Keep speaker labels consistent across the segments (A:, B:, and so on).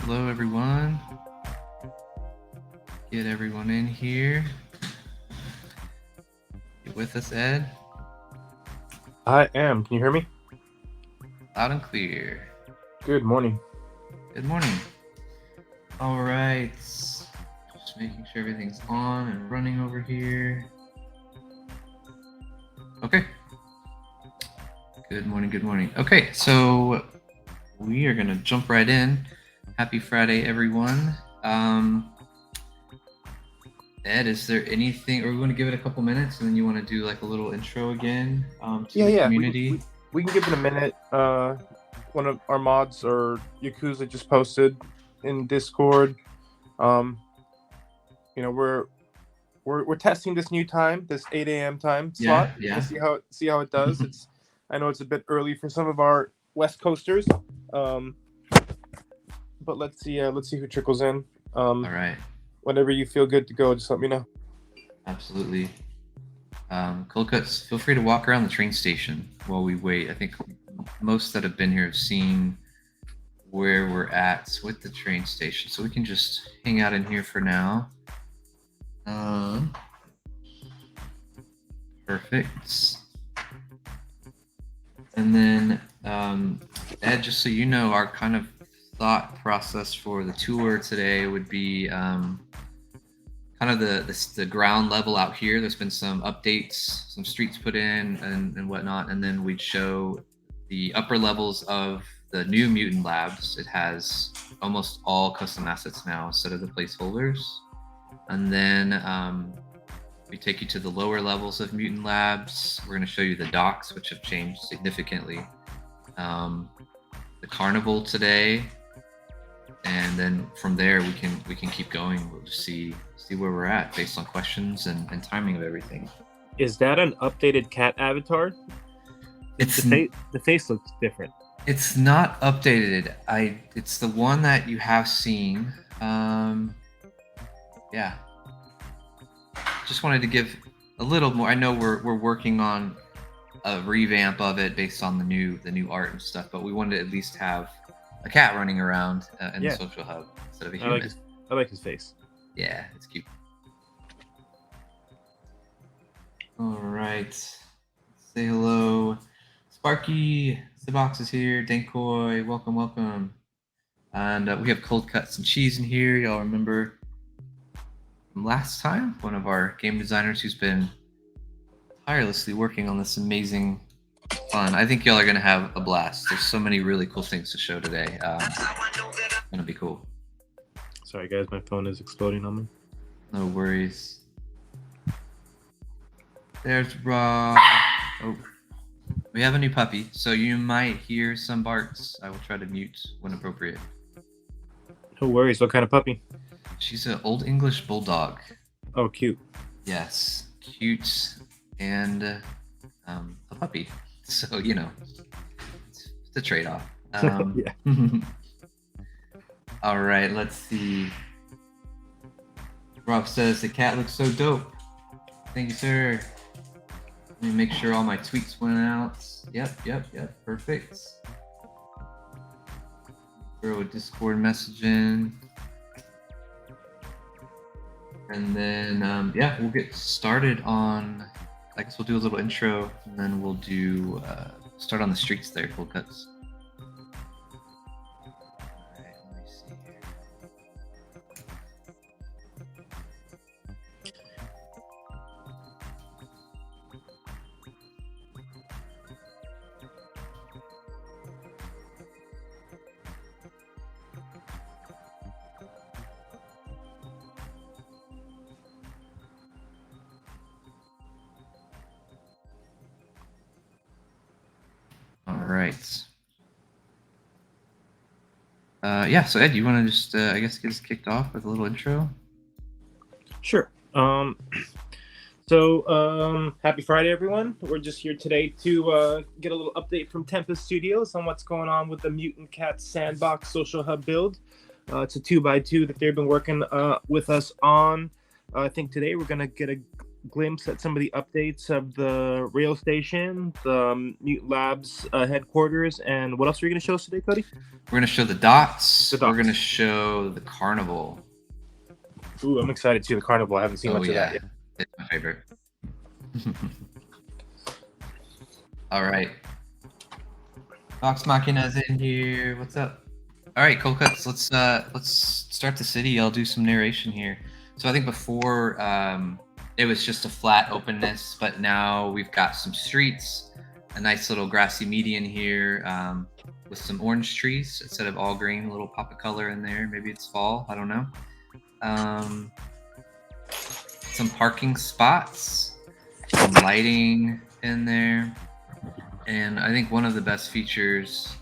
A: Hello, everyone. Get everyone in here. You with us, Ed?
B: I am. Can you hear me?
A: Loud and clear.
B: Good morning.
A: Good morning. All right. Just making sure everything's on and running over here. Okay. Good morning. Good morning. Okay, so we are going to jump right in. Happy Friday, everyone. Ed, is there anything, or we want to give it a couple minutes and then you want to do like a little intro again to the community?
B: We can give it a minute. One of our mods, or Yakuza, just posted in Discord. You know, we're testing this new time, this 8 a.m. time slot.
A: Yeah.
B: To see how it does. I know it's a bit early for some of our West Coasters. But let's see who trickles in.
A: All right.
B: Whenever you feel good to go, just let me know.
A: Absolutely. Cold Cuts, feel free to walk around the train station while we wait. I think most that have been here have seen where we're at with the train station, so we can just hang out in here for now. Perfect. And then, Ed, just so you know, our kind of thought process for the tour today would be kind of the ground level out here. There's been some updates, some streets put in and whatnot, and then we'd show the upper levels of the new Mutant Labs. It has almost all custom assets now instead of the placeholders. And then We take you to the lower levels of Mutant Labs. We're going to show you the docks, which have changed significantly. The carnival today, and then from there we can keep going. We'll just see where we're at based on questions and timing of everything.
B: Is that an updated cat avatar? The face looks different.
A: It's not updated. It's the one that you have seen. Yeah. Just wanted to give a little more. I know we're working on a revamp of it based on the new art and stuff, but we wanted to at least have a cat running around in the social hub instead of a human.
B: I like his face.
A: Yeah, it's cute. All right. Say hello. Sparky, the box is here. Dankoy, welcome. And we have cold cuts and cheese in here. Y'all remember from last time? One of our game designers who's been tirelessly working on this amazing fun. I think y'all are gonna have a blast. There's so many really cool things to show today. It's gonna be cool.
B: Sorry guys, my phone is exploding on me.
A: No worries. There's Rob. Oh, we have a new puppy, so you might hear some barks. I will try to mute when appropriate.
B: No worries. What kind of puppy?
A: She's an Old English bulldog.
B: Oh, cute.
A: Yes, cute and a puppy. So it's a trade-off.
B: Yeah.
A: All right, let's see. Rob says the cat looks so dope. Thank you, sir. Let me make sure all my tweets went out. Yep. Perfect. Throw a Discord message in. And then, we'll get started on, I guess we'll do a little intro, and then we'll do, start on the streets there, cold cuts. All right, let me see here. All right. So Ed, you want to just, I guess, get us kicked off with a little intro?
B: Sure. Happy Friday, everyone. We're just here today to get a little update from Tempest Studios on what's going on with the Mutant Cat Sandbox Social Hub build. It's a 2x2 that they've been working with us on. I think today we're going to get a glimpse at some of the updates of the rail station, the Mutant Labs headquarters, and what else are you going to show us today, Cody?
A: We're going to show the dots. We're going to show the carnival.
B: Ooh, I'm excited to see the carnival. I haven't seen much of that yet.
A: It's my favorite. All right. Vox Machina's in here. What's up? All right, cold cuts. Let's start the city. I'll do some narration here. So I think before it was just a flat openness, but now we've got some streets, a nice little grassy median here with some orange trees instead of all green, a little pop of color in there. Maybe it's fall. I don't know. Some parking spots, some lighting in there, and I think one of the best features,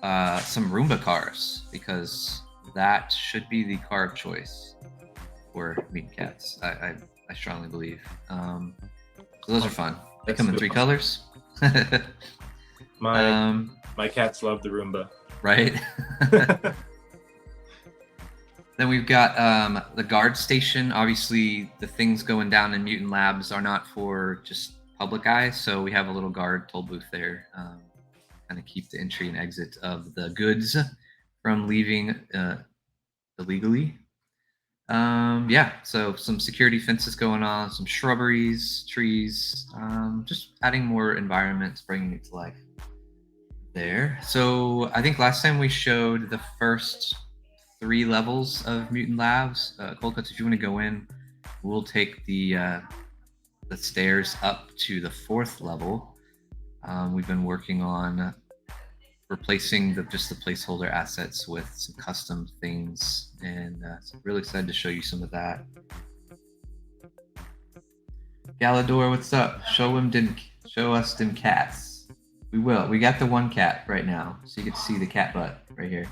A: some Roomba cars, because that should be the car of choice for Mutant Cats. I strongly believe. So those are fun. They come in 3 colors.
B: My cats love the Roomba.
A: Right. Then we've got the guard station. Obviously, the things going down in Mutant Labs are not for just public eyes, so we have a little guard toll booth there, kind of keep the entry and exit of the goods from leaving illegally. So some security fences going on, some shrubberies, trees, just adding more environments, bringing it to life there. So I think last time we showed the first 3 levels of Mutant Labs. Cold cuts, if you want to go in, we'll take the stairs up to the 4th level. We've been working on replacing just the placeholder assets with some custom things, and so really excited to show you some of that. Galador, what's up? Show us them cats. We will. We got the one cat right now, so you get to see the cat butt right here.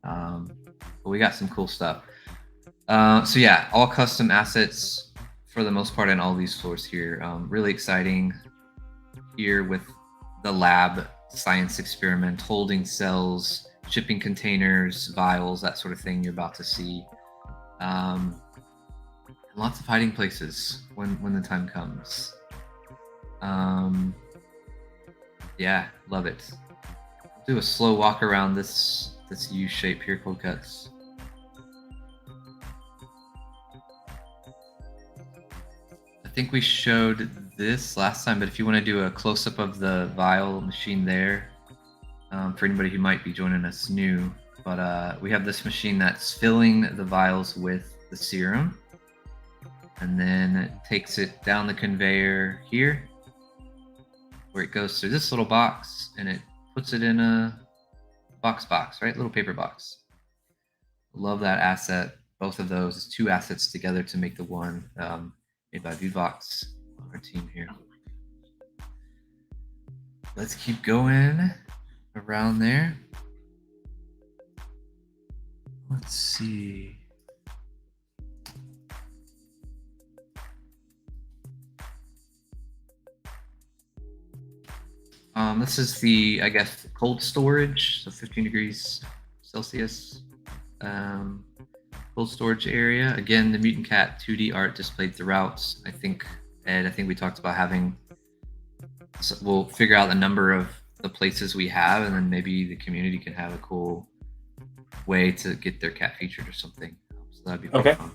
A: But we got some cool stuff. So yeah, all custom assets for the most part on all these floors here. Really exciting here with the lab science experiment, holding cells, shipping containers, vials, that sort of thing you're about to see. Lots of hiding places when the time comes. Yeah, love it. Do a slow walk around this U shape here, Cold Cuts. I think we showed this last time, but if you want to do a close-up of the vial machine there, for anybody who might be joining us new, but we have this machine that's filling the vials with the serum, and then it takes it down the conveyor here, where it goes through this little box, and it puts it in a box, right? Little paper box. Love that asset. Both of those, 2 assets together to make the one, made by Vivox on our team here. Let's keep going around there. Let's see. This is the, I guess, cold storage, so 15 degrees Celsius. Cold storage area. Again, the Mutant Cat 2D art displayed throughout. I think, Ed, we talked about having, so we'll figure out the number of the places we have, and then maybe the community can have a cool way to get their cat featured or something. So that'd be pretty fun.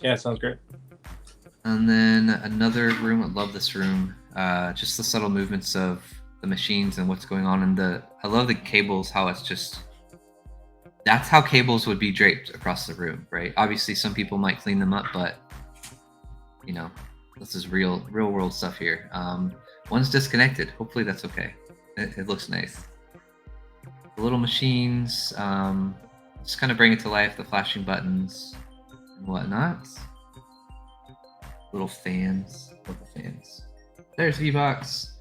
B: Yeah, sounds great.
A: And then another room, I love this room. Just the subtle movements of the machines and what's going on in I love the cables, how it's just, that's how cables would be draped across the room, right? Obviously some people might clean them up, but you know, this is real world stuff here. One's disconnected. Hopefully that's okay. It looks nice. The little machines, just kind of bring it to life, the flashing buttons and whatnot. Little fans, love the fans. There's V-Box.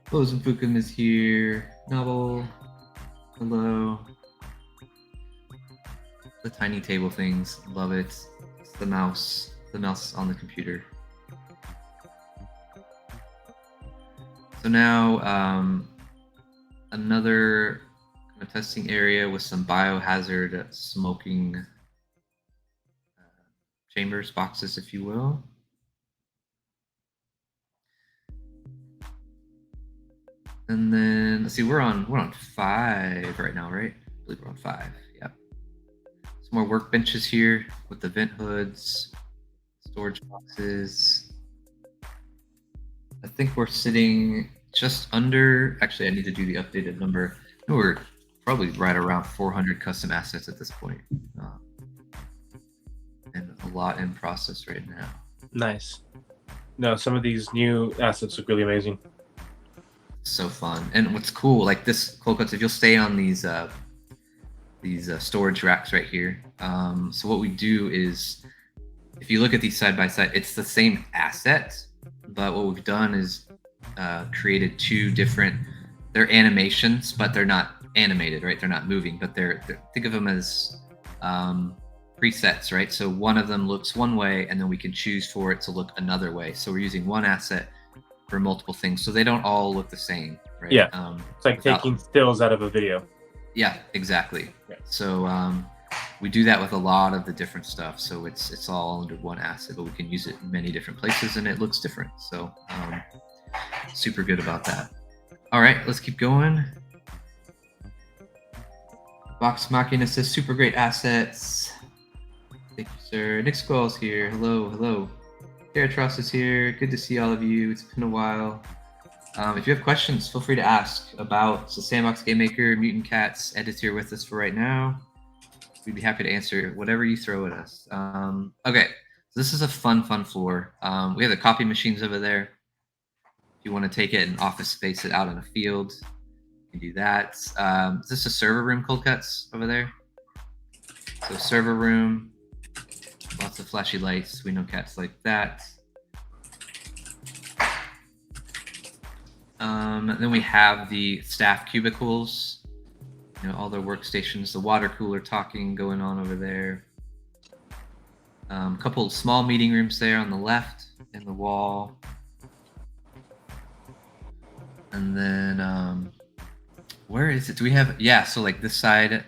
A: Bozenfukum is here. Novel. Hello. The tiny table things, love it. It's the mouse on the computer. So now another kind of testing area with some biohazard smoking chambers, boxes, if you will. And then let's see, we're on 5 right now, right? I believe we're on 5. Yep. Some more workbenches here with the vent hoods, storage boxes. I think we're sitting just under. Actually, I need to do the updated number. No, we're probably right around 400 custom assets at this point, and a lot in process right now.
B: Nice. No, some of these new assets look really amazing.
A: So fun. And what's cool, like this Cold Cuts, if you'll stay on these storage racks right here. So what we do is, if you look at these side by side, it's the same asset, but what we've done is created 2 different, they're animations, but they're not animated, right? They're not moving, but they're think of them as presets, right? So one of them looks one way, and then we can choose for it to look another way. So we're using one asset for multiple things, so they don't all look the same, right?
B: Yeah. It's like taking stills out of a video.
A: Yeah, exactly. Yeah. So we do that with a lot of the different stuff. So it's all under one asset, but we can use it in many different places, and it looks different. So super good about that. All right, let's keep going. Vox Machina says super great assets. Thank you, sir. Nick Squall's here. Hello. Teratros is here. Good to see all of you. It's been a while. If you have questions, feel free to ask about the Sandbox Game Maker, Mutant Cats. Ed's here with us for right now. We'd be happy to answer whatever you throw at us. Okay, so this is a fun floor. We have the copy machines over there. If you want to take it and office space it out in a field, you can do that. Is this a server room, Cold Cuts, over there? So server room. Lots of flashy lights. We know cats like that. Then we have the staff cubicles, all their workstations, the water cooler talking going on over there. A couple of small meeting rooms there on the left in the wall. And then, where is it? Do we have, yeah, so like this side,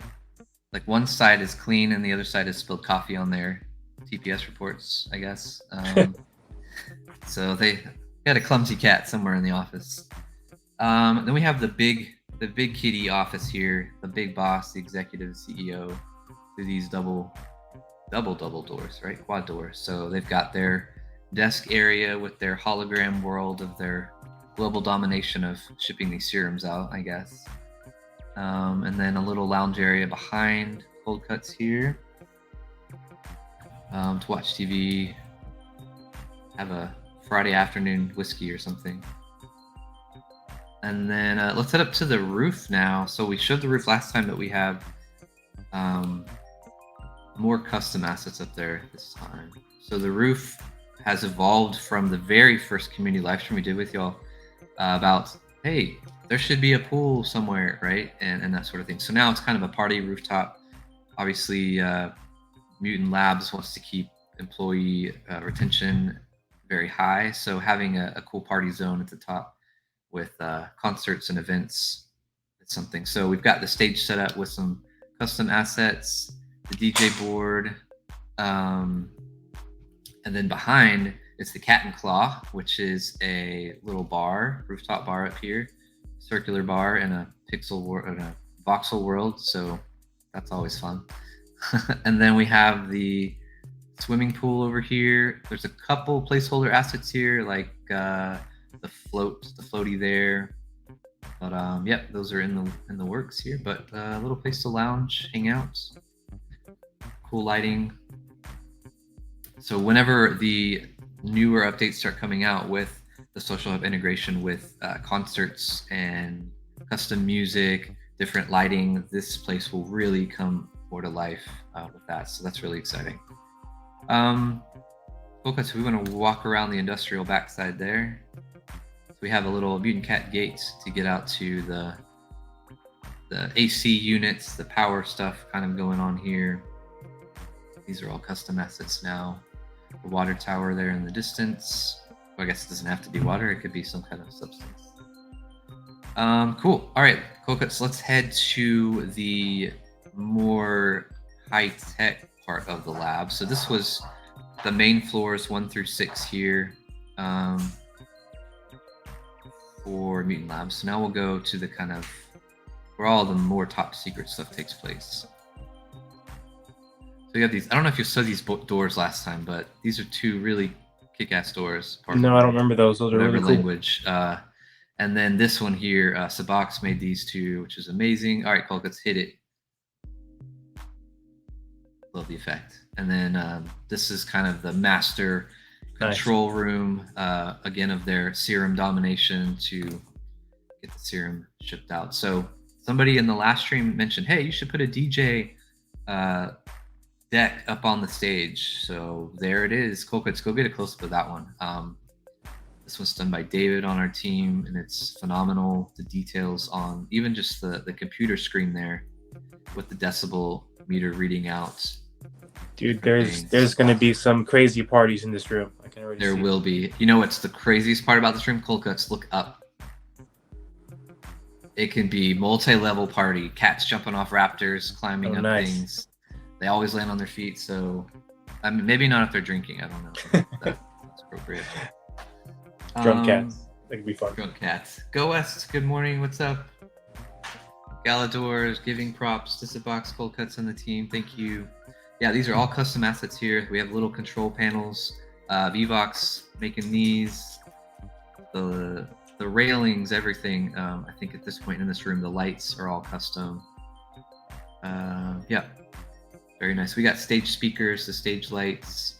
A: like one side is clean and the other side is spilled coffee on their TPS reports, I guess. So they had a clumsy cat somewhere in the office. Then we have the big kitty office here, the big boss, the executive CEO, through these double doors, right? Quad doors. So they've got their desk area with their hologram world of their global domination of shipping these serums out, I guess. And then a little lounge area behind cold cuts here to watch TV, have a Friday afternoon whiskey or something. And then let's head up to the roof now. So we showed the roof last time, but we have more custom assets up there this time. So the roof has evolved from the very first community live stream we did with y'all about, hey, there should be a pool somewhere, right? And that sort of thing. So now it's kind of a party rooftop. Obviously, Mutant Labs wants to keep employee retention very high. So having a cool party zone at the top with concerts and events, it's something. So we've got the stage set up with some custom assets, the DJ board, and then behind it's the Cat and Claw, which is a little bar, rooftop bar up here, circular bar in a voxel world. So that's always fun. And then we have the swimming pool over here. There's a couple placeholder assets here, like the floaty there. But yep, those are in the works here. But a little place to lounge, hang out, cool lighting. So whenever the newer updates start coming out with the social hub integration with concerts and custom music, different lighting, this place will really come more to life with that. So that's really exciting. Okay, so we want to walk around the industrial backside there. So we have a little Mutant Cat gate to get out to the AC units, the power stuff kind of going on here. These are all custom assets now. The water tower there in the distance. Well, I guess it doesn't have to be water. It could be some kind of substance. Cool. All right, cool cuts. Let's head to the more high-tech part of the lab. So this was the main floors 1 through 6 here for Mutant Labs. So now we'll go to the kind of where all the more top secret stuff takes place. So you have these, I don't know if you saw these doors last time, but these are two really kick-ass doors.
B: No, I don't remember those. Those are really cool.
A: Language. And then this one here, Sabox made these two, which is amazing. All right, Cole, let's hit it. Love the effect. And then this is kind of the master control room, again, of their serum domination to get the serum shipped out. So somebody in the last stream mentioned, hey, you should put a DJ deck up on the stage. So there it is. Cool, let's go get a close-up of that one. This one's done by David on our team, and it's phenomenal. The details on even just the computer screen there with the decibel meter reading out.
B: Dude, there's going to be some crazy parties in this room. I can already see.
A: There will be. You know what's the craziest part about this room? Cold cuts, look up. It can be multi-level party. Cats jumping off raptors, climbing up things. They always land on their feet, so I mean, maybe not if they're drinking. I don't know. That's appropriate.
B: Drunk cats. That could be fun.
A: Drunk cats. Go West. Good morning. What's up? Galadors giving props to Sabox, Cold Cuts on the team. Thank you. Yeah, these are all custom assets here. We have little control panels. Vivox making these. The railings, everything. I think at this point in this room, the lights are all custom. Yeah. Very nice. We got stage speakers, the stage lights.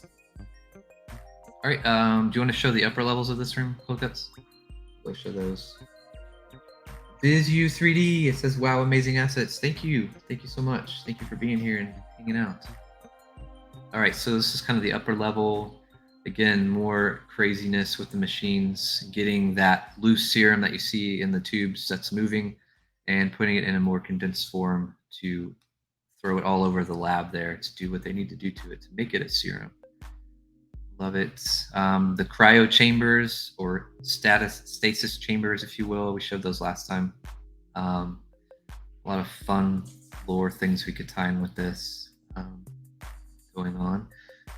A: All right. Do you want to show the upper levels of this room, Cold Cuts? Let's show those. BizU 3D. It says, wow, amazing assets. Thank you. Thank you so much. Thank you for being here and hanging out. All right. So this is kind of the upper level. Again, more craziness with the machines, getting that loose serum that you see in the tubes that's moving and putting it in a more condensed form to throw it all over the lab there to do what they need to do to it to make it a serum. Love it. The cryo chambers or stasis chambers, if you will. We showed those last time. A lot of fun lore things we could tie in with this going on.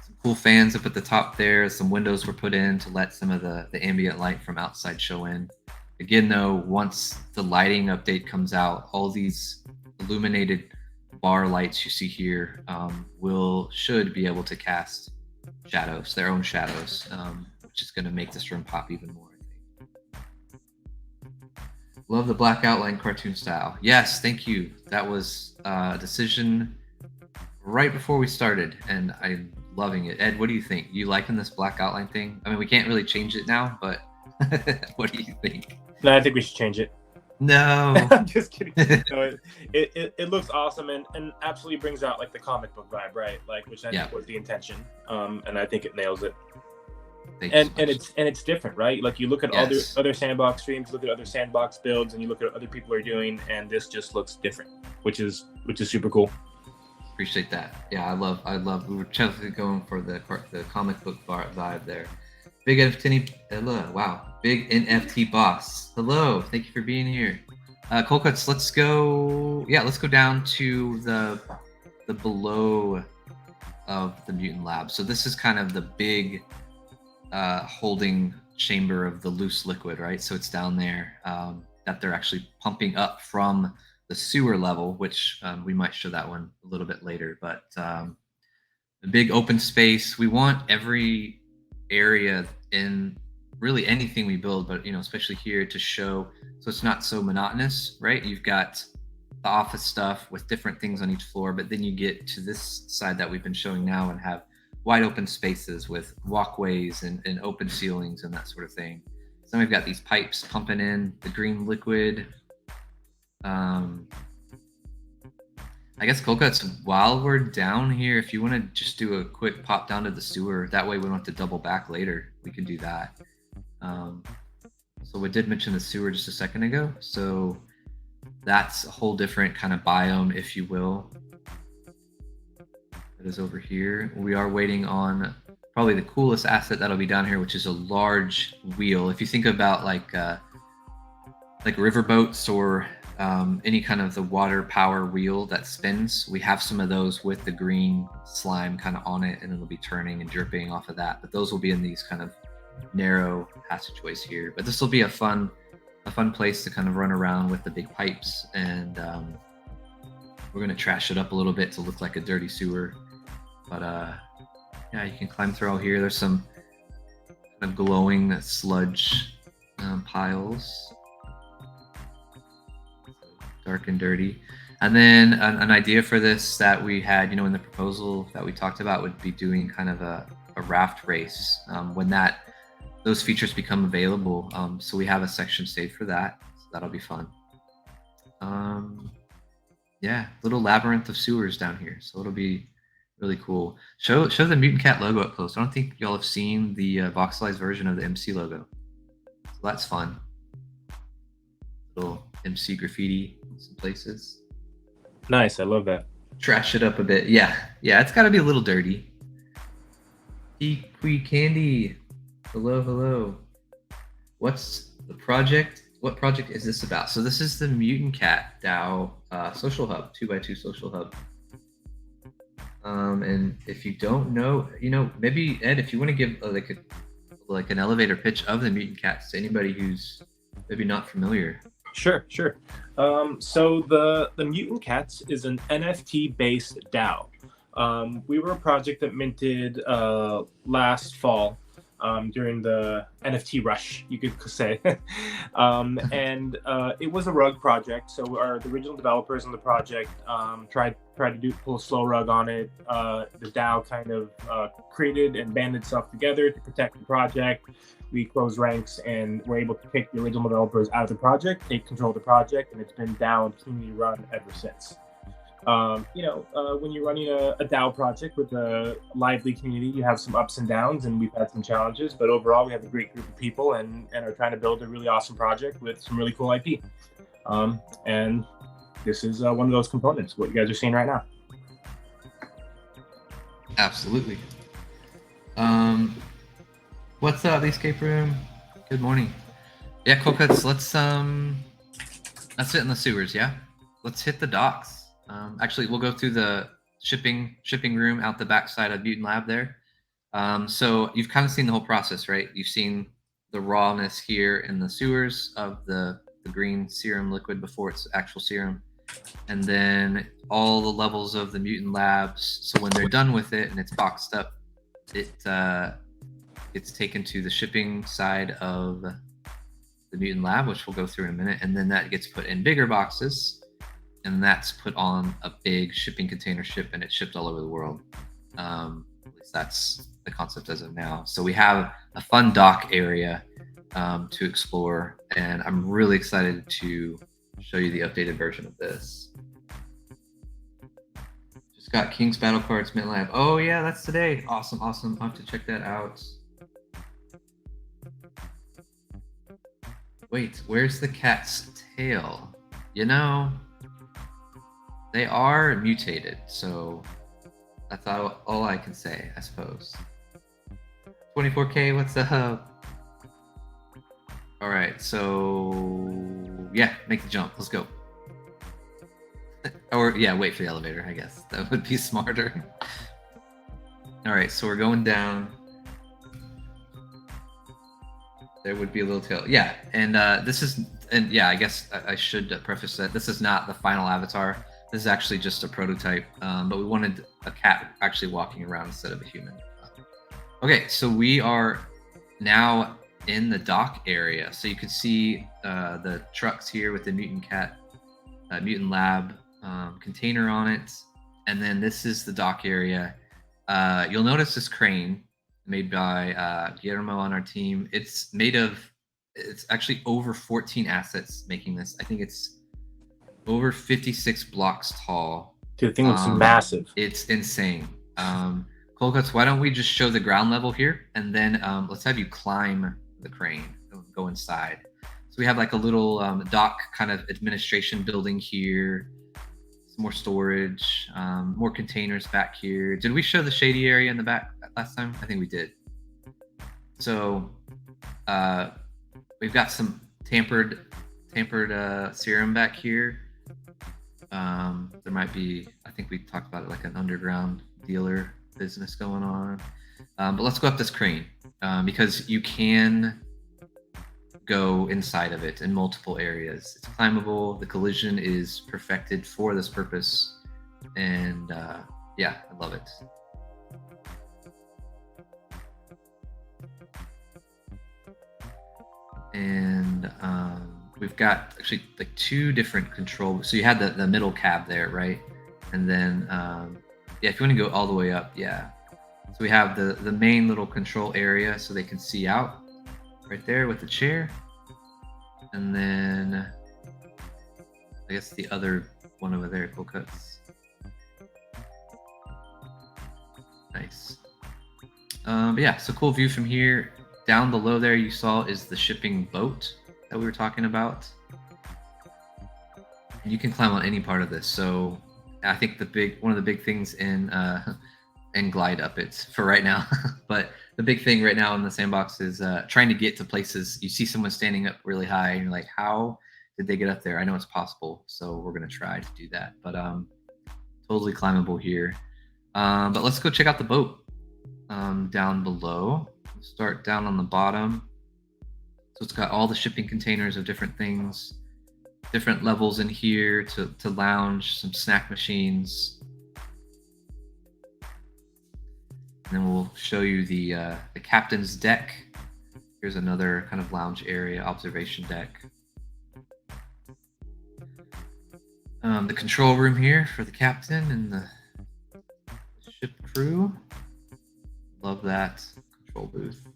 A: Some cool fans up at the top there. Some windows were put in to let some of the ambient light from outside show in. Again, though, once the lighting update comes out, all these illuminated bar lights you see here should be able to cast shadows, their own shadows, which is going to make this room pop even more, I think. Love the black outline cartoon style. Yes, thank you. That was a decision right before we started, and I'm loving it. Ed, what do you think? You liking this black outline thing? I mean, we can't really change it now, but what do you think?
B: No, I think we should change it.
A: No.
B: I'm just kidding. No, it looks awesome and absolutely brings out like the comic book vibe, right? Like, which I think was the intention. And I think it nails it. And it's different, right? Like you look at other sandbox streams, look at other sandbox builds, and you look at what other people are doing, and this just looks different, which is super cool.
A: Appreciate that. Yeah, I love. We were totally going for the comic book vibe there. Big NFT, hello, wow. Big NFT boss, hello. Thank you for being here. Cold Cuts, let's go. Yeah, let's go down to the below of the Mutant Lab. So this is kind of the big holding chamber of the loose liquid, right? So it's down there that they're actually pumping up from the sewer level, which we might show that one a little bit later. But the big open space, we want every area in really anything we build, but especially here to show so it's not so monotonous, right? You've got the office stuff with different things on each floor, but then you get to this side that we've been showing now and have wide open spaces with walkways and open ceilings and that sort of thing. So we've got these pipes pumping in the green liquid. I guess Cold Cuts, while we're down here, if you want to just do a quick pop down to the sewer, that way we don't have to double back later. We can do that. So we did mention the sewer just a second ago. So that's a whole different kind of biome, if you will. That is over here. We are waiting on probably the coolest asset that'll be down here, which is a large wheel. If you think about like riverboats or any kind of the water power wheel that spins, we have some of those with the green slime kind of on it, and it'll be turning and dripping off of that. But those will be in these kind of narrow passageways here. But this will be a fun place to kind of run around with the big pipes, and we're gonna trash it up a little bit to look like a dirty sewer. But yeah, you can climb through all here. There's some kind of glowing sludge piles. Dark and dirty. And then an idea for this that we had, in the proposal that we talked about would be doing kind of a raft race when those features become available. So we have a section saved for that. So that'll be fun. Yeah, little labyrinth of sewers down here. So it'll be really cool. Show the Mutant Cat logo up close. I don't think y'all have seen the voxelized version of the MC logo. So that's fun. Little MC graffiti in some places.
B: Nice, I love that.
A: Trash it up a bit. Yeah, it's got to be a little dirty. Equi Candy, hello. What's the project? What project is this about? So this is the Mutant Cat DAO social hub, 2x2 social hub. And if you don't know, maybe Ed, if you want to give like an elevator pitch of the Mutant Cats to anybody who's maybe not familiar.
B: Sure. So the Mutant Cats is an NFT-based DAO. We were a project that minted last fall during the NFT rush, you could say. And it was a rug project. So the original developers on the project tried to pull a slow rug on it. The DAO kind of created and banded itself together to protect the project. We closed ranks and were able to kick the original developers out of the project, take control of the project, and it's been DAO and community run ever since. When you're running a DAO project with a lively community, you have some ups and downs, and we've had some challenges. But overall, we have a great group of people, and are trying to build a really awesome project with some really cool IP. And this is one of those components, what you guys are seeing right now.
A: Absolutely. What's up, the escape room? Good morning. Yeah, cool cuts. Let's sit in the sewers. Yeah, let's hit the docks. Actually, we'll go through the shipping room out the backside of Mutant Lab there. So you've kind of seen the whole process, right? You've seen the rawness here in the sewers of the green serum liquid before it's actual serum, and then all the levels of the Mutant Labs. So when they're done with it and it's boxed up, it's taken to the shipping side of the Mutant Lab, which we'll go through in a minute, and then that gets put in bigger boxes, and that's put on a big shipping container ship, and it's shipped all over the world. At least that's the concept as of now. So we have a fun dock area to explore, and I'm really excited to show you the updated version of this. Just got King's Battle Cards Mint Lab. Oh yeah, that's today. Awesome. I'll have to check that out. Wait, where's the cat's tail? You know, they are mutated, so that's all I can say, I suppose. 24K, what's up? All right, so yeah, make the jump. Let's go. Or yeah, wait for the elevator, I guess. That would be smarter. All right, so we're going down. There would be a little tail. Yeah, and I guess I should preface that this is not the final avatar. This is actually just a prototype, but we wanted a cat actually walking around instead of a human. Okay, so we are now in the dock area. So you can see the trucks here with the Mutant Lab container on it. And then this is the dock area. You'll notice this crane made by Guillermo on our team. It's actually over 14 assets making this. I think it's over 56 blocks tall.
B: Dude, the thing looks massive.
A: It's insane. Colcuts, why don't we just show the ground level here, and then let's have you climb the crane, go inside. So we have like a little dock kind of administration building here, some more storage, more containers back here. Did we show the shady area in the back last time? I think we did. So we've got some tampered serum back here. There might be, I think we talked about it, like an underground dealer business going on. But let's go up this crane because you can go inside of it in multiple areas. It's climbable. The collision is perfected for this purpose. And yeah, I love it. And we've got actually like two different control. So you had the middle cab there, right? And then yeah, if you want to go all the way up, yeah. So we have the main little control area so they can see out right there with the chair. And then I guess the other one over there, cool cuts. Nice. But yeah, so cool view from here. Down below there you saw is the shipping boat that we were talking about. And you can climb on any part of this. So I think one of the big things in Glide Up it's for right now, but the big thing right now in the sandbox is trying to get to places. You see someone standing up really high and you're like, how did they get up there? I know it's possible, so we're gonna try to do that. But totally climbable here. But let's go check out the boat down below. We'll start down on the bottom. So it's got all the shipping containers of different things, different levels in here to lounge, some snack machines. And then we'll show you the captain's deck. Here's another kind of lounge area, observation deck. The control room here for the captain and the ship crew. Love that control booth.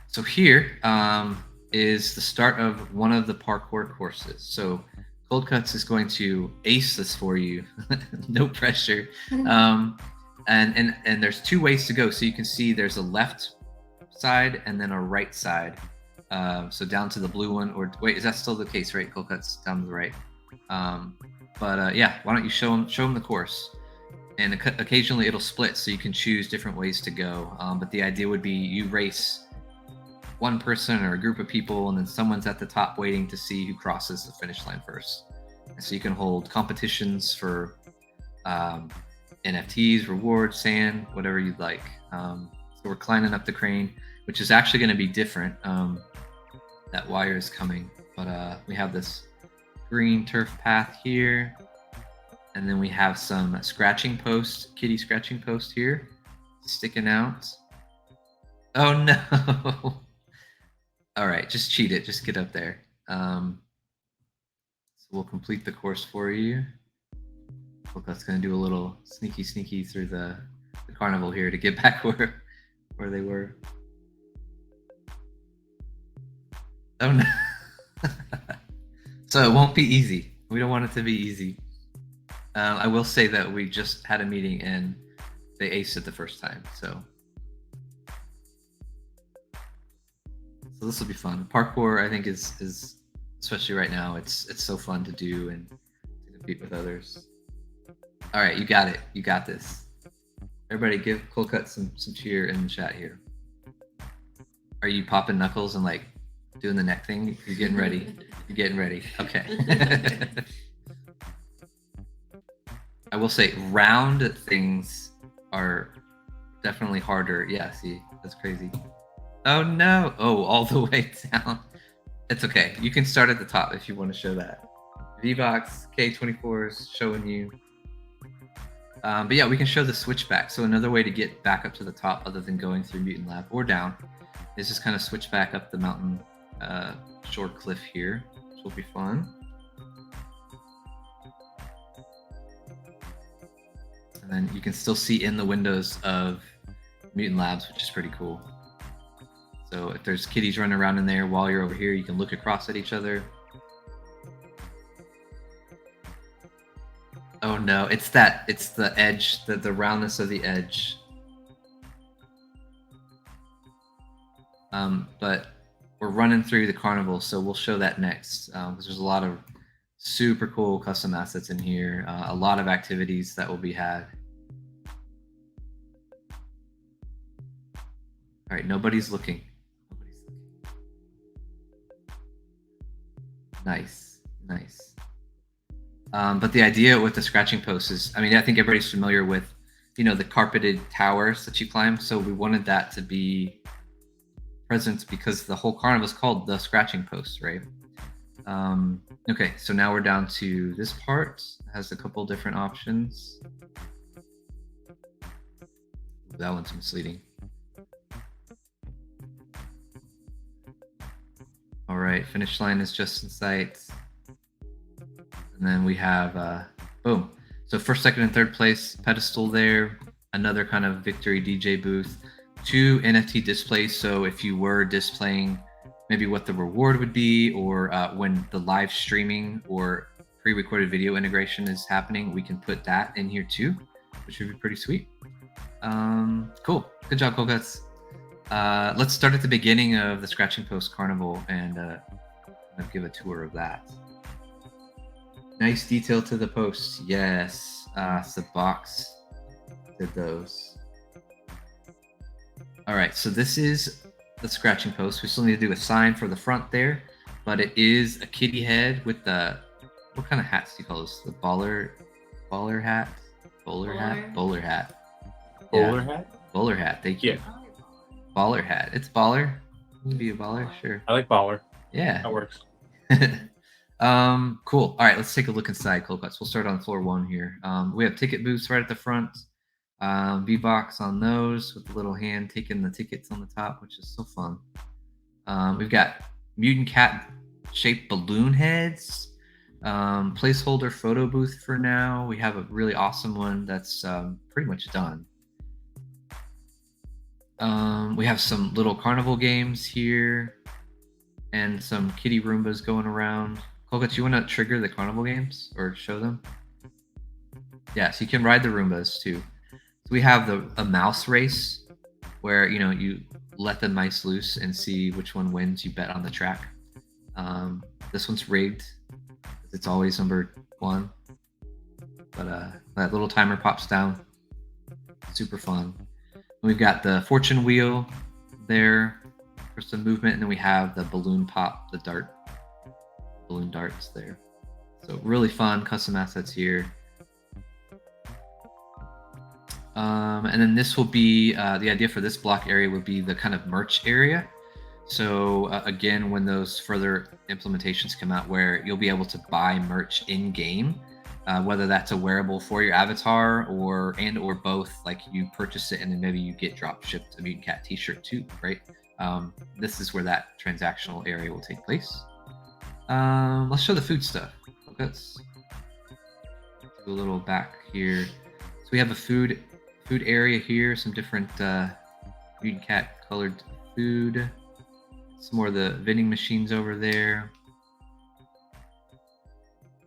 A: So here is the start of one of the parkour courses. So Cold Cuts is going to ace this for you. No pressure. And there's two ways to go. So you can see there's a left side and then a right side. So down to the blue one, or wait, is that still the case, right? Cold Cuts down to the right. Yeah, why don't you show them the course? And occasionally it'll split, so you can choose different ways to go. But the idea would be you race one person or a group of people, and then someone's at the top waiting to see who crosses the finish line first. And so you can hold competitions for NFTs, rewards, sand, whatever you'd like. So we're climbing up the crane, which is actually going to be different. That wire is coming, but we have this green turf path here, and then we have some scratching posts, kitty scratching post here, sticking out. Oh no! All right, just cheat it. Just get up there. So we'll complete the course for you. That's going to do a little sneaky through the carnival here to get back where they were. Oh no! So it won't be easy. We don't want it to be easy. I will say that we just had a meeting and they aced it the first time. So this will be fun. Parkour, I think, is especially right now. It's so fun to do and to compete with others. All right, you got it. You got this. Everybody, give Cold Cut some cheer in the chat here. Are you popping knuckles and like doing the neck thing? You're getting ready. You're getting ready. Okay. I will say round things are definitely harder. Yeah, see, that's crazy. Oh no! Oh, all the way down. It's okay. You can start at the top if you want to show that. V-Box, K24s showing you. But yeah, we can show the switchback. So another way to get back up to the top, other than going through Mutant Lab or down, is just kind of switch back up the mountain shore cliff here, which will be fun. And then you can still see in the windows of Mutant Labs, which is pretty cool. So if there's kitties running around in there while you're over here, you can look across at each other. Oh no, it's the edge, the roundness of the edge. But we're running through the carnival, so we'll show that next, because there's a lot of super cool custom assets in here, a lot of activities that will be had. All right, nobody's looking. Nice. But the idea with the scratching posts is, I mean, I think everybody's familiar with, the carpeted towers that you climb. So we wanted that to be present because the whole carnival is called the scratching post, right? Okay, so now we're down to this part. It has a couple different options. That one's misleading. All right, finish line is just in sight. And then we have, boom. So first, second, and third place, pedestal there. Another kind of victory DJ booth. 2 NFT displays. So if you were displaying maybe what the reward would be, or when the live streaming or pre-recorded video integration is happening, we can put that in here too, which would be pretty sweet. Cool. Good job, Cold Cuts. Let's start at the beginning of the Scratching Post Carnival and give a tour of that. Nice detail to the posts. Yes. The box did those. All right. So this is the Scratching Post. We still need to do a sign for the front there, but it is a kitty head with the, what kind of hats do you call this? The bowler hat? Bowler hat?
C: Bowler hat?
A: Bowler hat. Thank you.
C: Yeah.
A: Baller hat. It's baller. You can be a baller, sure.
C: I like baller.
A: Yeah.
C: That works.
A: Cool. All right, let's take a look inside Cold Cuts. We'll start on floor 1 here. We have ticket booths right at the front. V-Box on those with the little hand taking the tickets on the top, which is so fun. We've got mutant cat shaped balloon heads. Placeholder photo booth for now. We have a really awesome one that's pretty much done. We have some little carnival games here and some kitty Roombas going around. Colga, do you want to trigger the carnival games or show them? Yes, you can ride the Roombas too. So we have a mouse race where you let the mice loose and see which one wins. You bet on the track. This one's rigged. It's always number 1. But that little timer pops down. Super fun. We've got the fortune wheel there for some movement, and then we have the balloon pop, the balloon darts there. So really fun custom assets here. And then this will be the idea for this block area would be the kind of merch area. So again, when those further implementations come out, where you'll be able to buy merch in game, whether that's a wearable for your avatar or both, like you purchase it and then maybe you get drop shipped a Mutant Cat t-shirt too, right? This is where that transactional area will take place. Let's show the food stuff. Let's do a little back here. So we have a food area here, some different Mutant Cat colored food. Some more of the vending machines over there.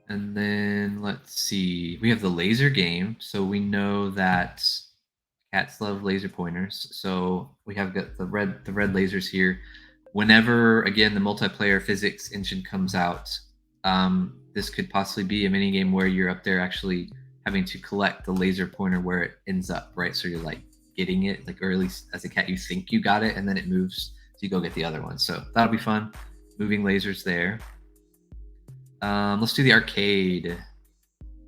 A: And then let's see, we have the laser game. So we know that cats love laser pointers. So we have got the red lasers here. Whenever, again, the multiplayer physics engine comes out, this could possibly be a mini game where you're up there actually having to collect the laser pointer where it ends up, right? So you're like getting it, like, or at least as a cat you think you got it, and then it moves, so you go get the other one. So that'll be fun. Moving lasers there. Let's do the arcade.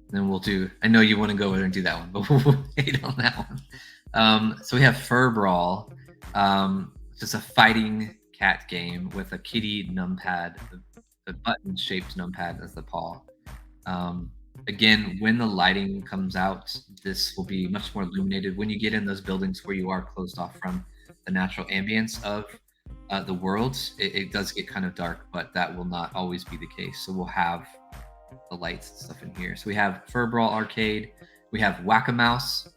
A: Then we'll do. I know you want to go over and do that one, but we'll wait on that one. So we have Fur Brawl, which is a fighting cat game with a kitty numpad, the button-shaped numpad as the paw. Again, when the lighting comes out, this will be much more illuminated. When you get in those buildings where you are closed off from the natural ambience of the world, it does get kind of dark, but that will not always be the case. So we'll have the lights and stuff in here. So we have Fur Brawl Arcade. We have Whack-A-Mouse.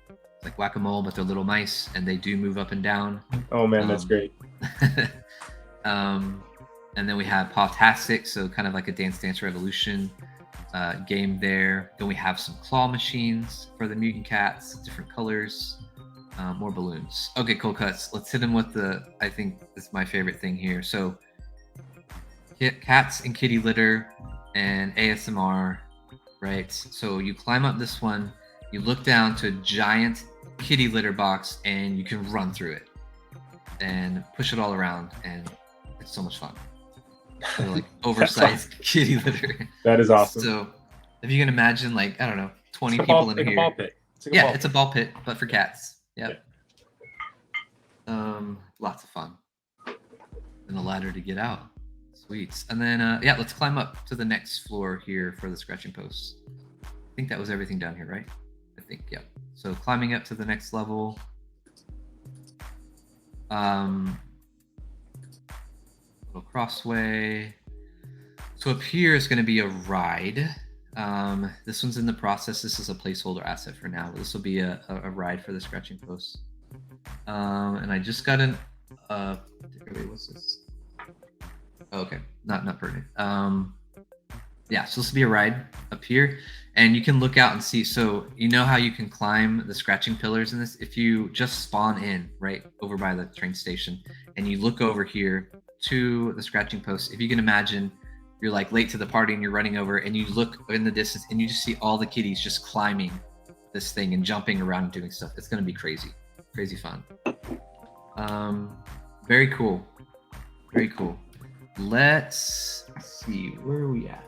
A: It's like Whack-A-Mole, but they're little mice, and they do move up and down.
C: Oh man, that's great.
A: And then we have Pawtastic, so kind of like a Dance Dance Revolution game there. Then we have some claw machines for the Mutant Cats, different colors. More balloons. Okay, cool cuts. Let's hit them with I think this is my favorite thing here. So cats and kitty litter and ASMR, right? So you climb up this one, you look down to a giant kitty litter box, and you can run through it and push it all around, and it's so much fun. So, like, oversized
C: awesome.
A: kitty litter.
C: That is awesome.
A: So if you can imagine, like, I don't know, 20 people in here.
C: A ball pit.
A: It's a ball pit, but for cats. Yep. Yeah. Lots of fun. And a ladder to get out. Sweet. And then, let's climb up to the next floor here for the scratching posts. I think that was everything down here, right? I think, yeah. So climbing up to the next level. Little crossway. So up here is going to be a ride. This one's in the process. This is a placeholder asset for now. This will be a ride for the scratching posts. And I just got wait, what's this? Oh, okay, not pertinent. So this will be a ride up here, and you can look out and see. So you know how you can climb the scratching pillars in this? If you just spawn in right over by the train station, and you look over here to the scratching post, if you can imagine, you're like late to the party and you're running over, and you look in the distance and you just see all the kitties just climbing this thing and jumping around and doing stuff. It's gonna be crazy fun. Very cool. Let's see, where are we at?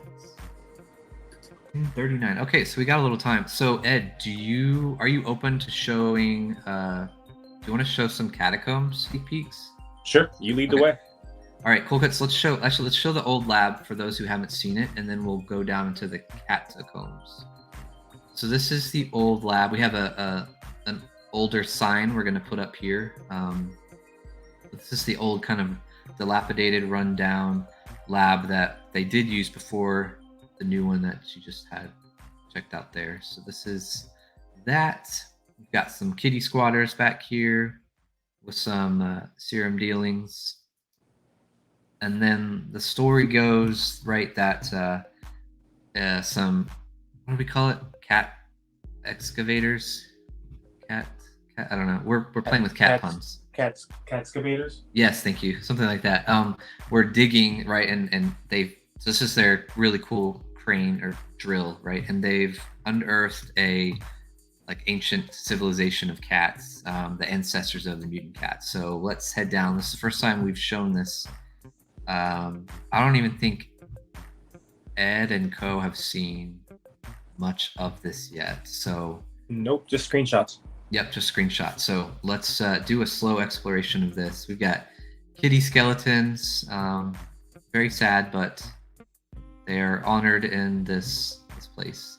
A: 39. Okay, so we got a little time. So Ed, are you open to showing do you want to show some catacombs sneak peeks?
C: Sure, you lead the way.
A: All right, cool cuts. Let's show the old lab for those who haven't seen it, and then we'll go down into the catacombs. So this is the old lab. We have an older sign we're going to put up here. This is the old kind of dilapidated, rundown lab that they did use before the new one that you just had checked out there. So this is that. We've got some kitty squatters back here with some serum dealings. And then the story goes right that some, what do we call it? Cat excavators. Cat. I don't know. We're playing with cat puns.
C: Catscavators.
A: Yes, thank you. Something like that. We're digging, right, and they've, so this is their really cool crane or drill, right, and they've unearthed a like ancient civilization of cats, the ancestors of the mutant cats. So let's head down. This is the first time we've shown this. I don't even think Ed and Co have seen much of this yet. So
C: Nope, just screenshots.
A: yep, just screenshots. So let's do a slow exploration of this. We've got kitty skeletons. Very sad, but they are honored in this place.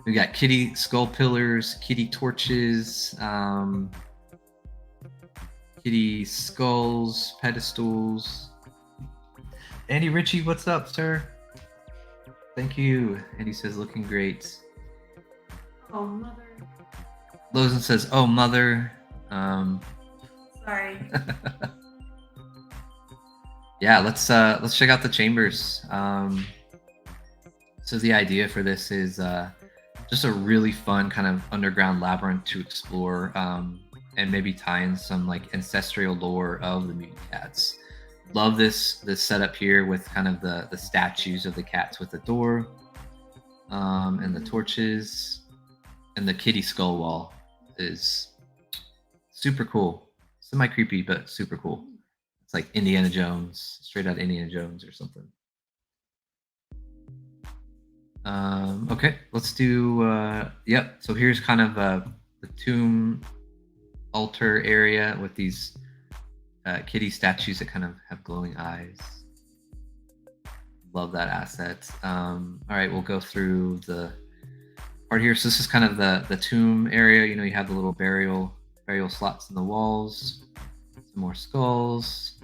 A: We've got kitty skull pillars, kitty torches, kitty skulls, pedestals. Andy Ritchie, what's up, sir? Thank you. Andy says, looking great.
D: Oh, mother.
A: Lozen says, oh, mother.
D: Sorry.
A: Yeah, let's check out the chambers. So the idea for this is just a really fun kind of underground labyrinth to explore, and maybe tie in some like ancestral lore of the mutant cats. Love this setup here with kind of the statues of the cats with the door, and the torches, and the kitty skull wall is super cool. Semi creepy, but super cool. It's like Indiana Jones, straight out Indiana Jones or something. Okay, let's do. Yep. So here's kind of the tomb altar area with these kitty statues that kind of have glowing eyes. Love that asset. All right, we'll go through the part here. So this is kind of the tomb area. You know, you have the little burial slots in the walls. Some more skulls.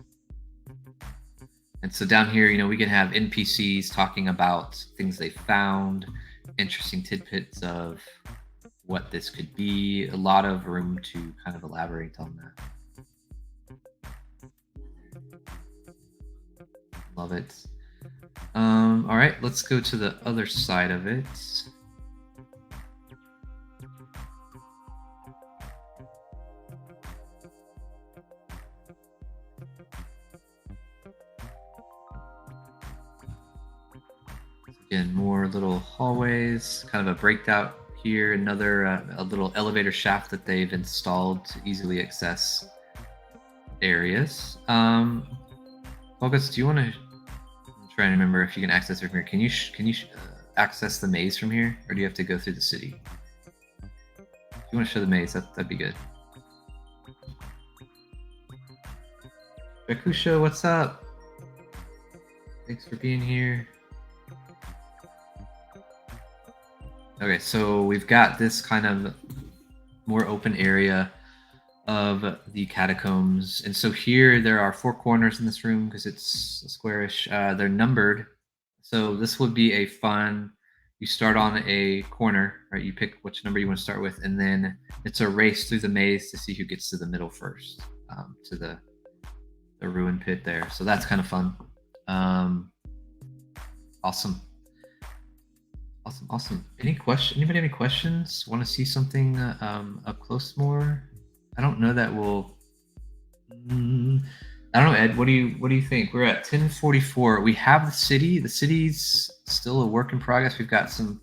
A: And so down here, you know, we can have NPCs talking about things they found, interesting tidbits of what this could be. A lot of room to kind of elaborate on that. Love it. All right, let's go to the other side of it. Again, more little hallways, kind of a breakout here. Another a little elevator shaft that they've installed to easily access areas. August, do you want to? I'm trying to remember if you can access it from here. Can you access the maze from here, or do you have to go through the city? If you want to show the maze, that'd be good. Rakusho, what's up? Thanks for being here. Okay, so we've got this kind of more open area of the catacombs. And so here there are 4 corners in this room because it's squarish. They're numbered. So this would be a fun, you start on a corner, right? You pick which number you want to start with, and then it's a race through the maze to see who gets to the middle first, to the ruin pit there. So that's kind of fun. Awesome. Awesome. Anybody have any questions? Want to see something up close more? I don't know that we'll. I don't know, Ed. What do you think? We're at 10:44. We have the city. The city's still a work in progress. We've got some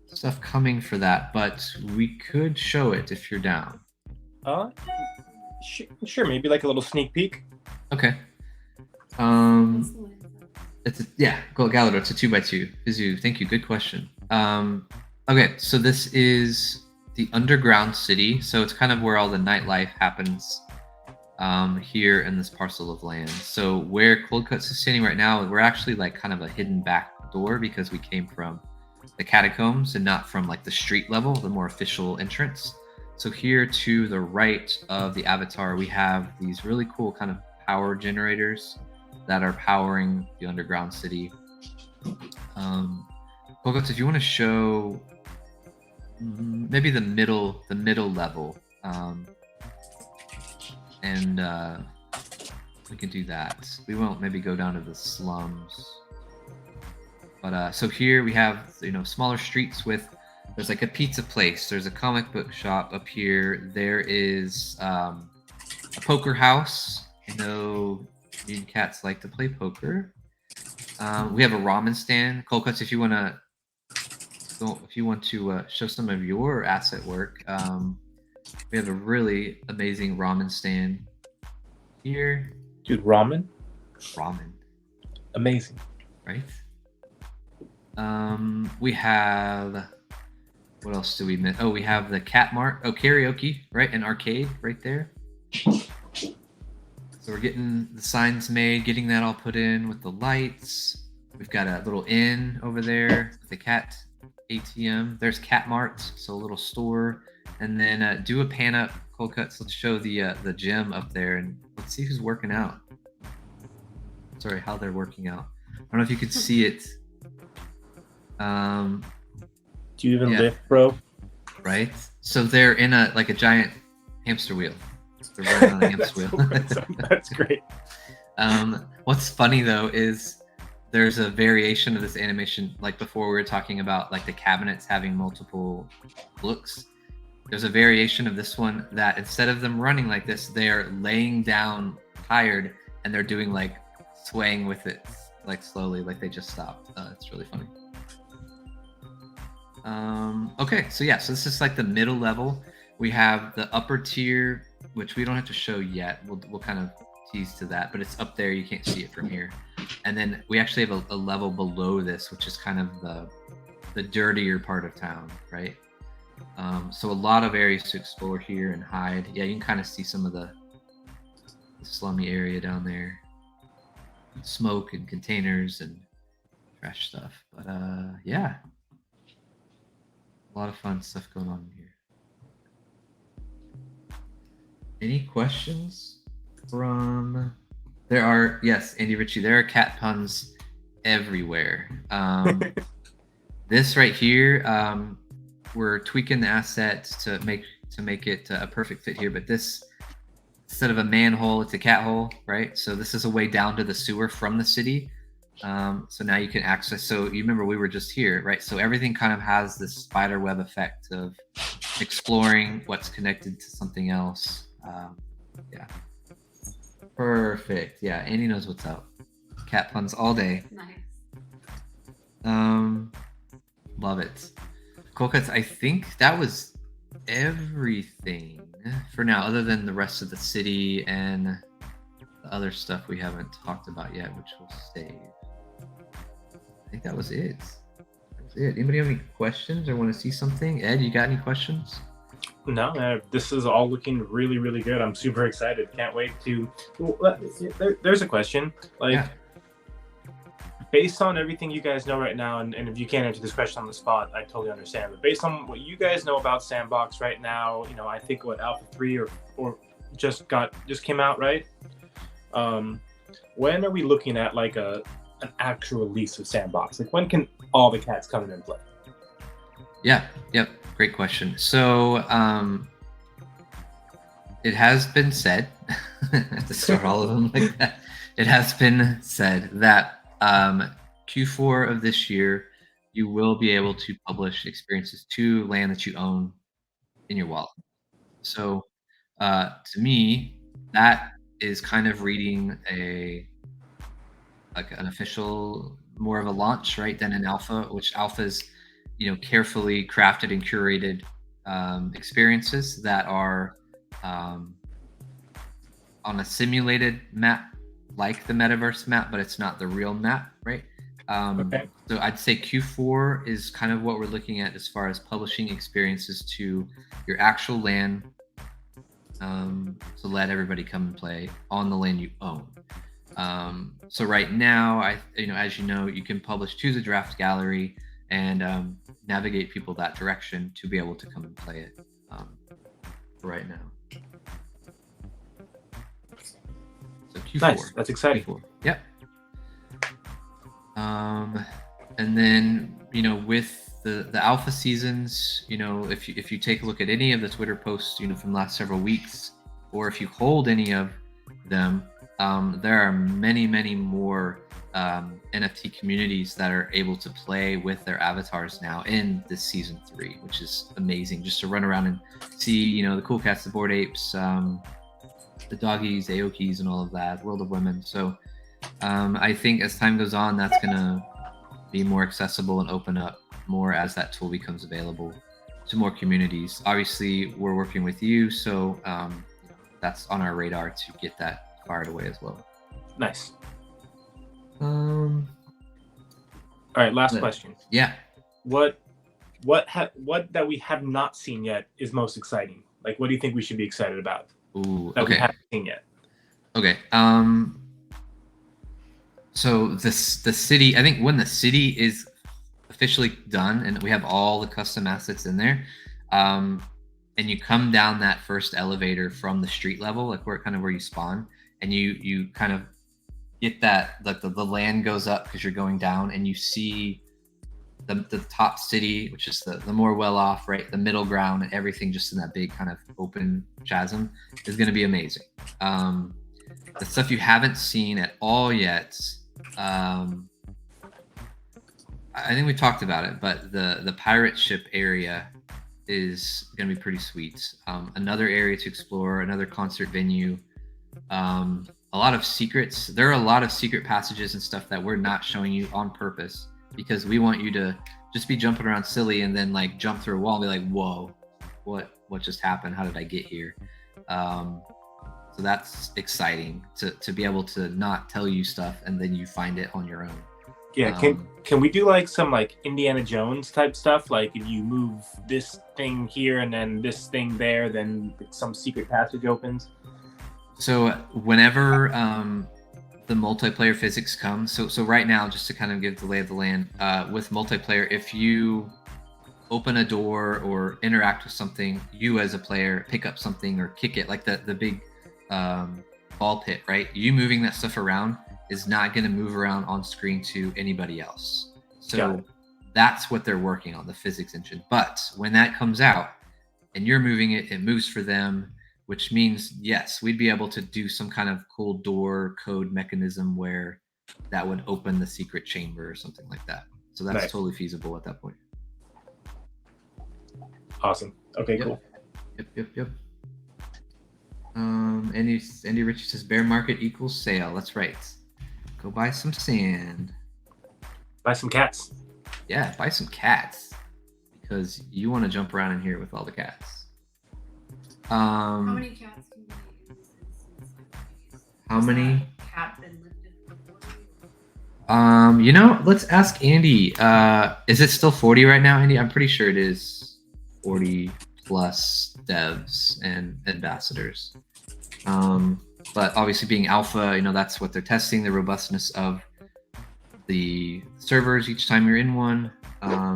A: stuff coming for that, but we could show it if you're down.
C: Sure. Maybe like a little sneak peek.
A: Okay. It's go Galador. It's a 2x2. Vizu, thank you. Good question. Okay, so this is the underground city. So it's kind of where all the nightlife happens here in this parcel of land. So where Cold Cuts is standing right now, we're actually like kind of a hidden back door because we came from the catacombs and not from like the street level, the more official entrance. So here to the right of the avatar, we have these really cool kind of power generators that are powering the underground city. Kogots, if you want to show maybe the middle level, and we can do that. We won't maybe go down to the slums. But so here we have, you know, smaller streets with, there's like a pizza place, there's a comic book shop up here, there is a poker house. I know Mutant Cats like to play poker. We have a ramen stand. Cold Cuts, if you want to show some of your asset work, we have a really amazing ramen stand here.
C: Dude, ramen?
A: Ramen,
C: Amazing.
A: right? We have, what else do we miss? Oh, we have the Cat Mart. Oh, karaoke, right? An arcade right there. So we're getting the signs made, getting that all put in with the lights. We've got a little inn over there with the cat ATM. There's Cat Mart, so a little store. And then do a pan up, Cold Cuts. Let's show the gym up there, and let's see who's working out. Sorry, how they're working out. I don't know if you could see it.
C: Do you even
A: Yeah.
C: lift, bro?
A: Right? So they're in a giant hamster wheel. They're running on a hamster wheel.
C: That's great.
A: What's funny though is there's a variation of this animation, like before we were talking about like the cabinets having multiple looks. There's a variation of this one that instead of them running like this, they're laying down tired and they're doing like swaying with it like slowly, like they just stopped. It's really funny. Okay, so yeah, so this is like the middle level. We have the upper tier, which we don't have to show yet. We'll kind of tease to that, but it's up there. You can't see it from here. And then we actually have a level below this, which is kind of the dirtier part of town, right? So a lot of areas to explore here and hide. Yeah, you can kind of see some of the slummy area down there. Smoke and containers and trash stuff. But yeah. A lot of fun stuff going on here. Any questions from... There are, yes, Andy Ritchie, there are cat puns everywhere. This right here, we're tweaking the assets to make it a perfect fit here, but this, instead of a manhole, it's a cat hole, right? So this is a way down to the sewer from the city. So now you can access, so you remember we were just here, right? So everything kind of has this spider web effect of exploring what's connected to something else. Yeah. Perfect. Yeah, Andy knows what's up. Cat puns all day.
D: Nice.
A: Love it. Cool Cuts, I think that was everything for now, other than the rest of the city and the other stuff we haven't talked about yet, which we'll save. I think that was it. That was it. Anybody have any questions or want to see something? Ed, you got any questions?
C: No, this is all looking really, really good. I'm super excited. Can't wait to. There's a question. Like,
A: Yeah.
C: based on everything you guys know right now, and if you can't answer this question on the spot, I totally understand. But based on what you guys know about Sandbox right now, you know, I think what Alpha 3 or just came out, right? When are we looking at like an actual release of Sandbox? Like, when can all the cats come in and play?
A: Yeah. Yep. Great question. So it has been said to start all of them like that. It has been said that Q4 of this year, you will be able to publish experiences to land that you own in your wallet. So to me, that is kind of reading an official, more of a launch, right, than an alpha, which alpha is, you know, carefully crafted and curated experiences that are on a simulated map, like the metaverse map, but it's not the real map, right?
C: Okay.
A: So I'd say Q4 is kind of what we're looking at as far as publishing experiences to your actual land, to let everybody come and play on the land you own. So right now, as you know, you can publish to the draft gallery and navigate people that direction to be able to come and play it for right now. So Q4.
C: Nice. That's exciting.
A: Q4. Yep. And then, you know, with the alpha seasons, you know, if you take a look at any of the Twitter posts, you know, from the last several weeks, or if you hold any of them, there are many more NFT communities that are able to play with their avatars now in this season 3, which is amazing. Just to run around and see, the cool cats, the bored apes, the doggies, Aokis, and all of that, World of Women. So I think as time goes on, that's gonna be more accessible and open up more as that tool becomes available to more communities. Obviously, we're working with you, so that's on our radar to get that fired away as well.
C: Nice. All right, last question.
A: Yeah.
C: What that we have not seen yet is most exciting? Like, what do you think we should be excited about?
A: Ooh,
C: that
A: okay.
C: we haven't seen yet?
A: Okay. So the city, I think when the city is officially done and we have all the custom assets in there, and you come down that first elevator from the street level, like where you spawn, and you kind of get that, like the land goes up because you're going down, and you see the top city, which is the more well off, right? The middle ground and everything just in that big kind of open chasm is going to be amazing. The stuff you haven't seen at all yet, I think we talked about it, but the pirate ship area is going to be pretty sweet. Another area to explore, another concert venue, a lot of secrets. There are a lot of secret passages and stuff that we're not showing you on purpose because we want you to just be jumping around silly and then like jump through a wall and be like, whoa, what just happened? How did I get here? So that's exciting to be able to not tell you stuff and then you find it on your own.
C: Yeah, can we do like some like Indiana Jones type stuff? Like if you move this thing here and then this thing there, then some secret passage opens?
A: So whenever the multiplayer physics comes, so right now, just to kind of give the lay of the land, with multiplayer, if you open a door or interact with something, you as a player pick up something or kick it, like the big ball pit, right? You moving that stuff around is not going to move around on screen to anybody else. So that's what they're working on, the physics engine. But when that comes out and you're moving it, it moves for them, which means, yes, we'd be able to do some kind of cool door code mechanism where that would open the secret chamber or something like that. So that's
C: Nice.
A: totally feasible at that point.
C: Awesome. Okay,
A: Yep.
C: cool.
A: Yep. Andy Richie says bear market equals sale. That's right. Go buy some sand.
C: Buy some cats.
A: Yeah, buy some cats because you want to jump around in here with all the cats.
D: How many cats can you use in
A: How many?
D: Cat been lifted before?
A: Let's ask Andy. Is it still 40 right now, Andy? I'm pretty sure it is 40 plus devs and ambassadors. But obviously being alpha, that's what they're testing, the robustness of the servers each time you're in one.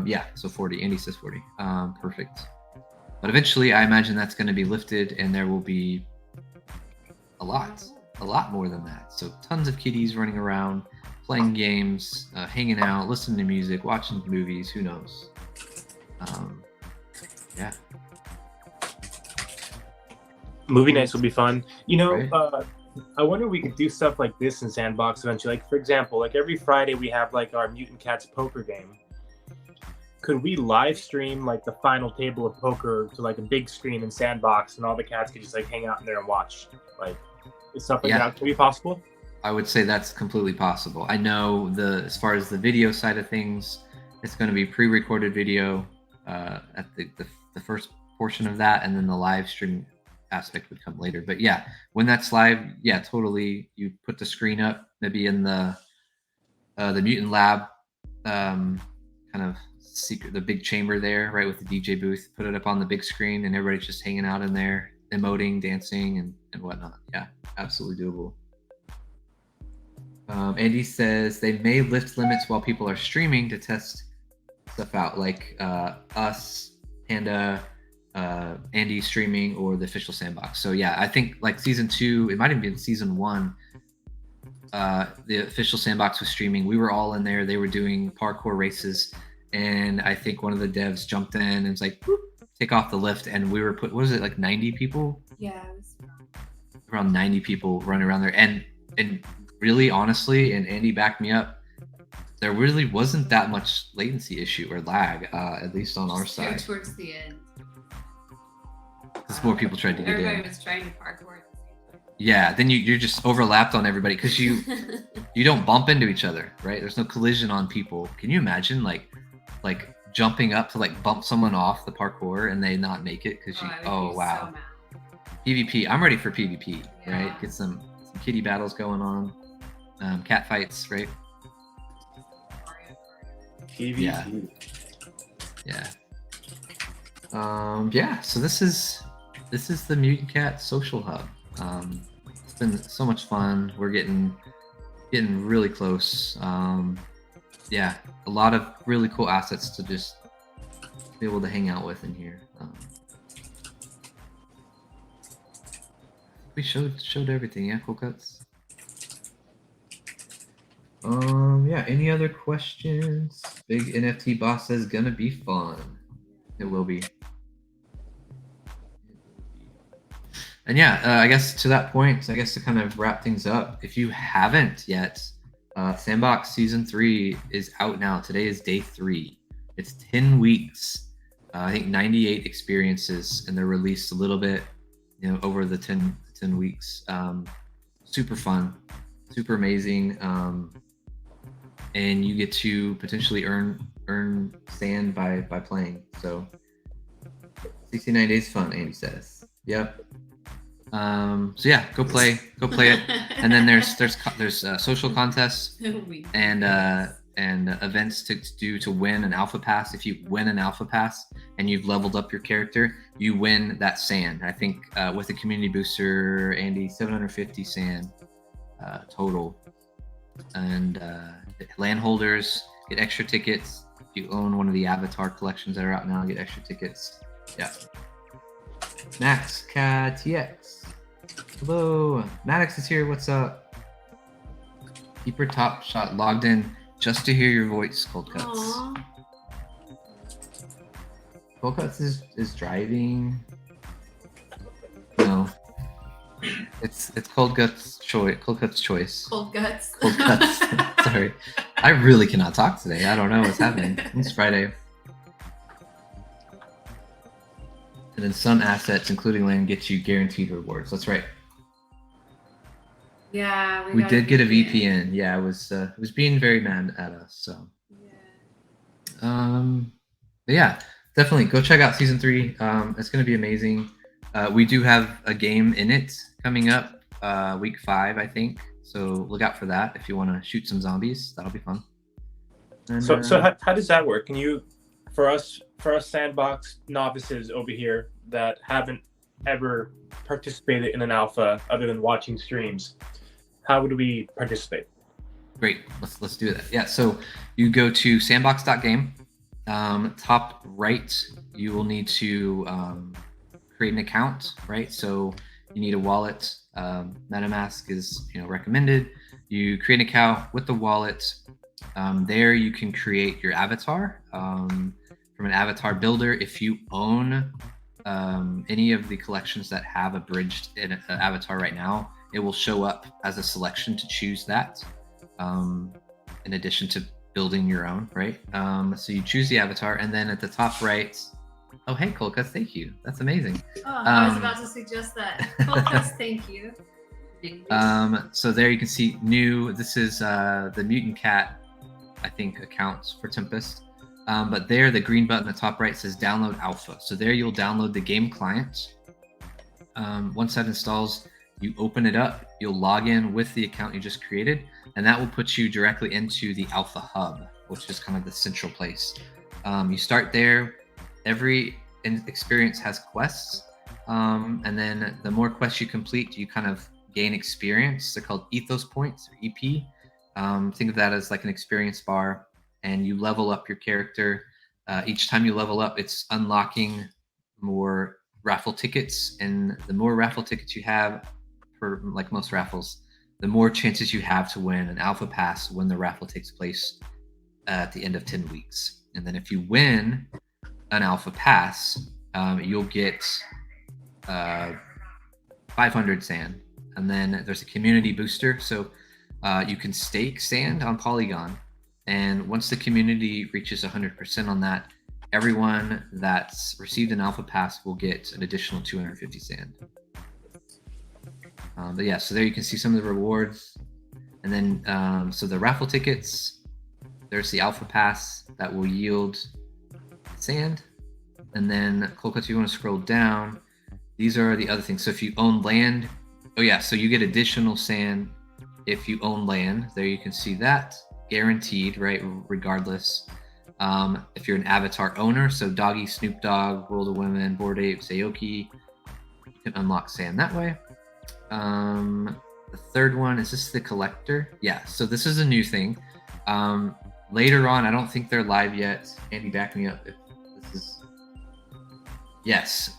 A: Yeah, so 40. Andy says 40. Perfect. But eventually, I imagine that's going to be lifted, and there will be a lot more than that. So tons of kitties running around, playing games, hanging out, listening to music, watching movies. Who knows? Yeah.
C: Movie nights will be fun.
A: Right.
C: I wonder if we could do stuff like this in Sandbox eventually. Like, for example, like every Friday we have like our Mutant Cats poker game. Could we live stream like the final table of poker to like a big screen in Sandbox, and all the cats could just like hang out in there and watch? Like, is stuff like that can be possible?
A: I would say that's completely possible. I know as far as the video side of things, it's going to be pre-recorded video at the first portion of that, and then the live stream aspect would come later. But yeah, when that's live, yeah, totally. You put the screen up, maybe in the Mutant Lab, kind of secret, the big chamber there, right, with the DJ booth. Put it up on the big screen, and everybody's just hanging out in there, emoting, dancing, and whatnot. Yeah, absolutely doable. Andy says they may lift limits while people are streaming to test stuff out, like us, Panda, Andy streaming, or the official Sandbox. So yeah, I think like season 2, it might have been season 1. The official Sandbox was streaming. We were all in there. They were doing parkour races, and I think one of the devs jumped in and was like, "Whoop, take off the lift," and we were what was it, like 90 people?
D: Yeah, it was
A: Around 90 people running around there, and and really honestly, and Andy backed me up, there really wasn't that much latency issue or lag, at least on our
D: There
A: side.
D: towards the end.
A: Because more people tried to get
D: Everybody
A: in.
D: was trying to parkour at the same
A: Yeah, then you're just overlapped on everybody because you
D: time.
A: you don't bump into each other, right? There's no collision on people. Can you imagine like jumping up to like bump someone off the parkour and they not make it because you?
D: I would
A: Oh
D: be
A: wow.
D: so mad.
A: PvP. I'm ready for PvP,
D: Yeah.
A: right? Get some kitty battles going on, cat fights, right?
C: PvP.
A: Yeah. Yeah. So this is the Mutant Cat Social Hub. It's been so much fun. We're getting really close. Yeah, a lot of really cool assets to just be able to hang out with in here. We showed everything. Yeah, cool cuts. Yeah. Any other questions? Big NFT boss says gonna be fun. It will be. And yeah, I guess to that point, I guess to kind of wrap things up, if you haven't yet, Sandbox Season 3 is out now. Today is day 3. It's 10 weeks. I think 98 experiences, and they're released a little bit, over the 10 weeks. Super fun, super amazing, and you get to potentially earn sand by playing. So 69 days fun, Andy says. Yep. So yeah, go play it. And then there's social contests and events to do to win an alpha pass. If you win an alpha pass and you've leveled up your character, you win that sand. I think with the community booster, Andy, 750 sand total. And landholders get extra tickets. If you own one of the avatar collections that are out now, get extra tickets. Yeah. Max TX. Hello, Maddox is here. What's up? Keeper Top Shot logged in just to hear your voice. Cold Cuts.
D: Aww.
A: Cold Cuts is driving. No, it's Cold Guts choice. Cold Cuts choice.
D: Cold guts.
A: Cold Cuts. Sorry, I really cannot talk today. I don't know what's happening. It's Friday. And then some assets, including land, get you guaranteed rewards. That's right.
D: Yeah,
A: We did get a VPN. Yeah, it was being very mad at us. So, but yeah, definitely go check out season 3. It's going to be amazing. We do have a game in it coming up, week 5, I think. So look out for that if you want to shoot some zombies. That'll be fun. And,
C: So how does that work? Can you, for us sandbox novices over here that haven't ever participated in an alpha other than watching streams, how would we participate?
A: Great, let's do that. Yeah, so you go to sandbox.game. Top right, you will need to create an account, right? So you need a wallet. MetaMask is recommended. You create an account with the wallet. There you can create your avatar from an avatar builder. If you own any of the collections that have a bridged avatar right now, it will show up as a selection to choose that, in addition to building your own, right? So you choose the avatar, and then at the top right, oh, hey, Kolkas, thank you. That's amazing.
D: Oh, I was about to suggest that. Kolkas, thank you.
A: So there you can see new, this is the Mutant Cat, I think, accounts for Tempest. But there, the green button at the top right says download alpha. So there you'll download the game client. Once that installs, you open it up, you'll log in with the account you just created, and that will put you directly into the alpha hub, which is kind of the central place. You start there. Every experience has quests, and then the more quests you complete, you kind of gain experience. They're called ethos points, or EP. Think of that as like an experience bar, and you level up your character. Each time you level up, it's unlocking more raffle tickets, and the more raffle tickets you have, for like most raffles, the more chances you have to win an alpha pass when the raffle takes place at the end of 10 weeks. And then if you win an alpha pass, you'll get 500 sand. And then there's a community booster. So you can stake sand on Polygon. And once the community reaches 100% on that, everyone that's received an alpha pass will get an additional 250 sand. But yeah, so there you can see some of the rewards. And then, so the raffle tickets, there's the alpha pass that will yield sand. And then, Colcuts, if you want to scroll down, these are the other things. So if you own land, oh yeah, so you get additional sand if you own land. There you can see that, guaranteed, right, regardless. If you're an avatar owner, so Doggy, Snoop Dogg, World of Women, Bored Ape, Sayoki, you can unlock sand that way. The third one, is this the collector? Yeah, so this is a new thing. Later on, I don't think they're live yet. Andy, back me up if this is... Yes,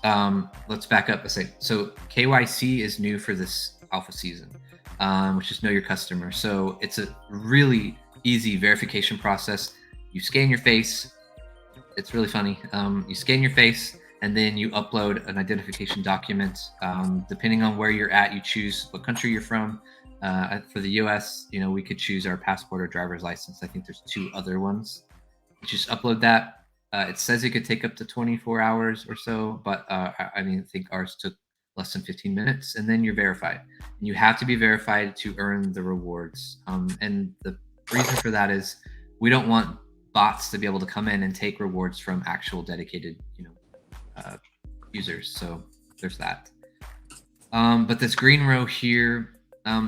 A: let's back up a second. So KYC is new for this alpha season, which is know your customer. So it's a really easy verification process. You scan your face. It's really funny. You scan your face, and then you upload an identification document. Depending on where you're at, you choose what country you're from. For the US, you know, we could choose our passport or driver's license. I think there's 2 other ones. You just upload that. It says it could take up to 24 hours or so, but I mean, I think ours took less than 15 minutes, and then you're verified. And you have to be verified to earn the rewards. And the reason for that is we don't want bots to be able to come in and take rewards from actual dedicated, you know, users. So there's that. But this green row here,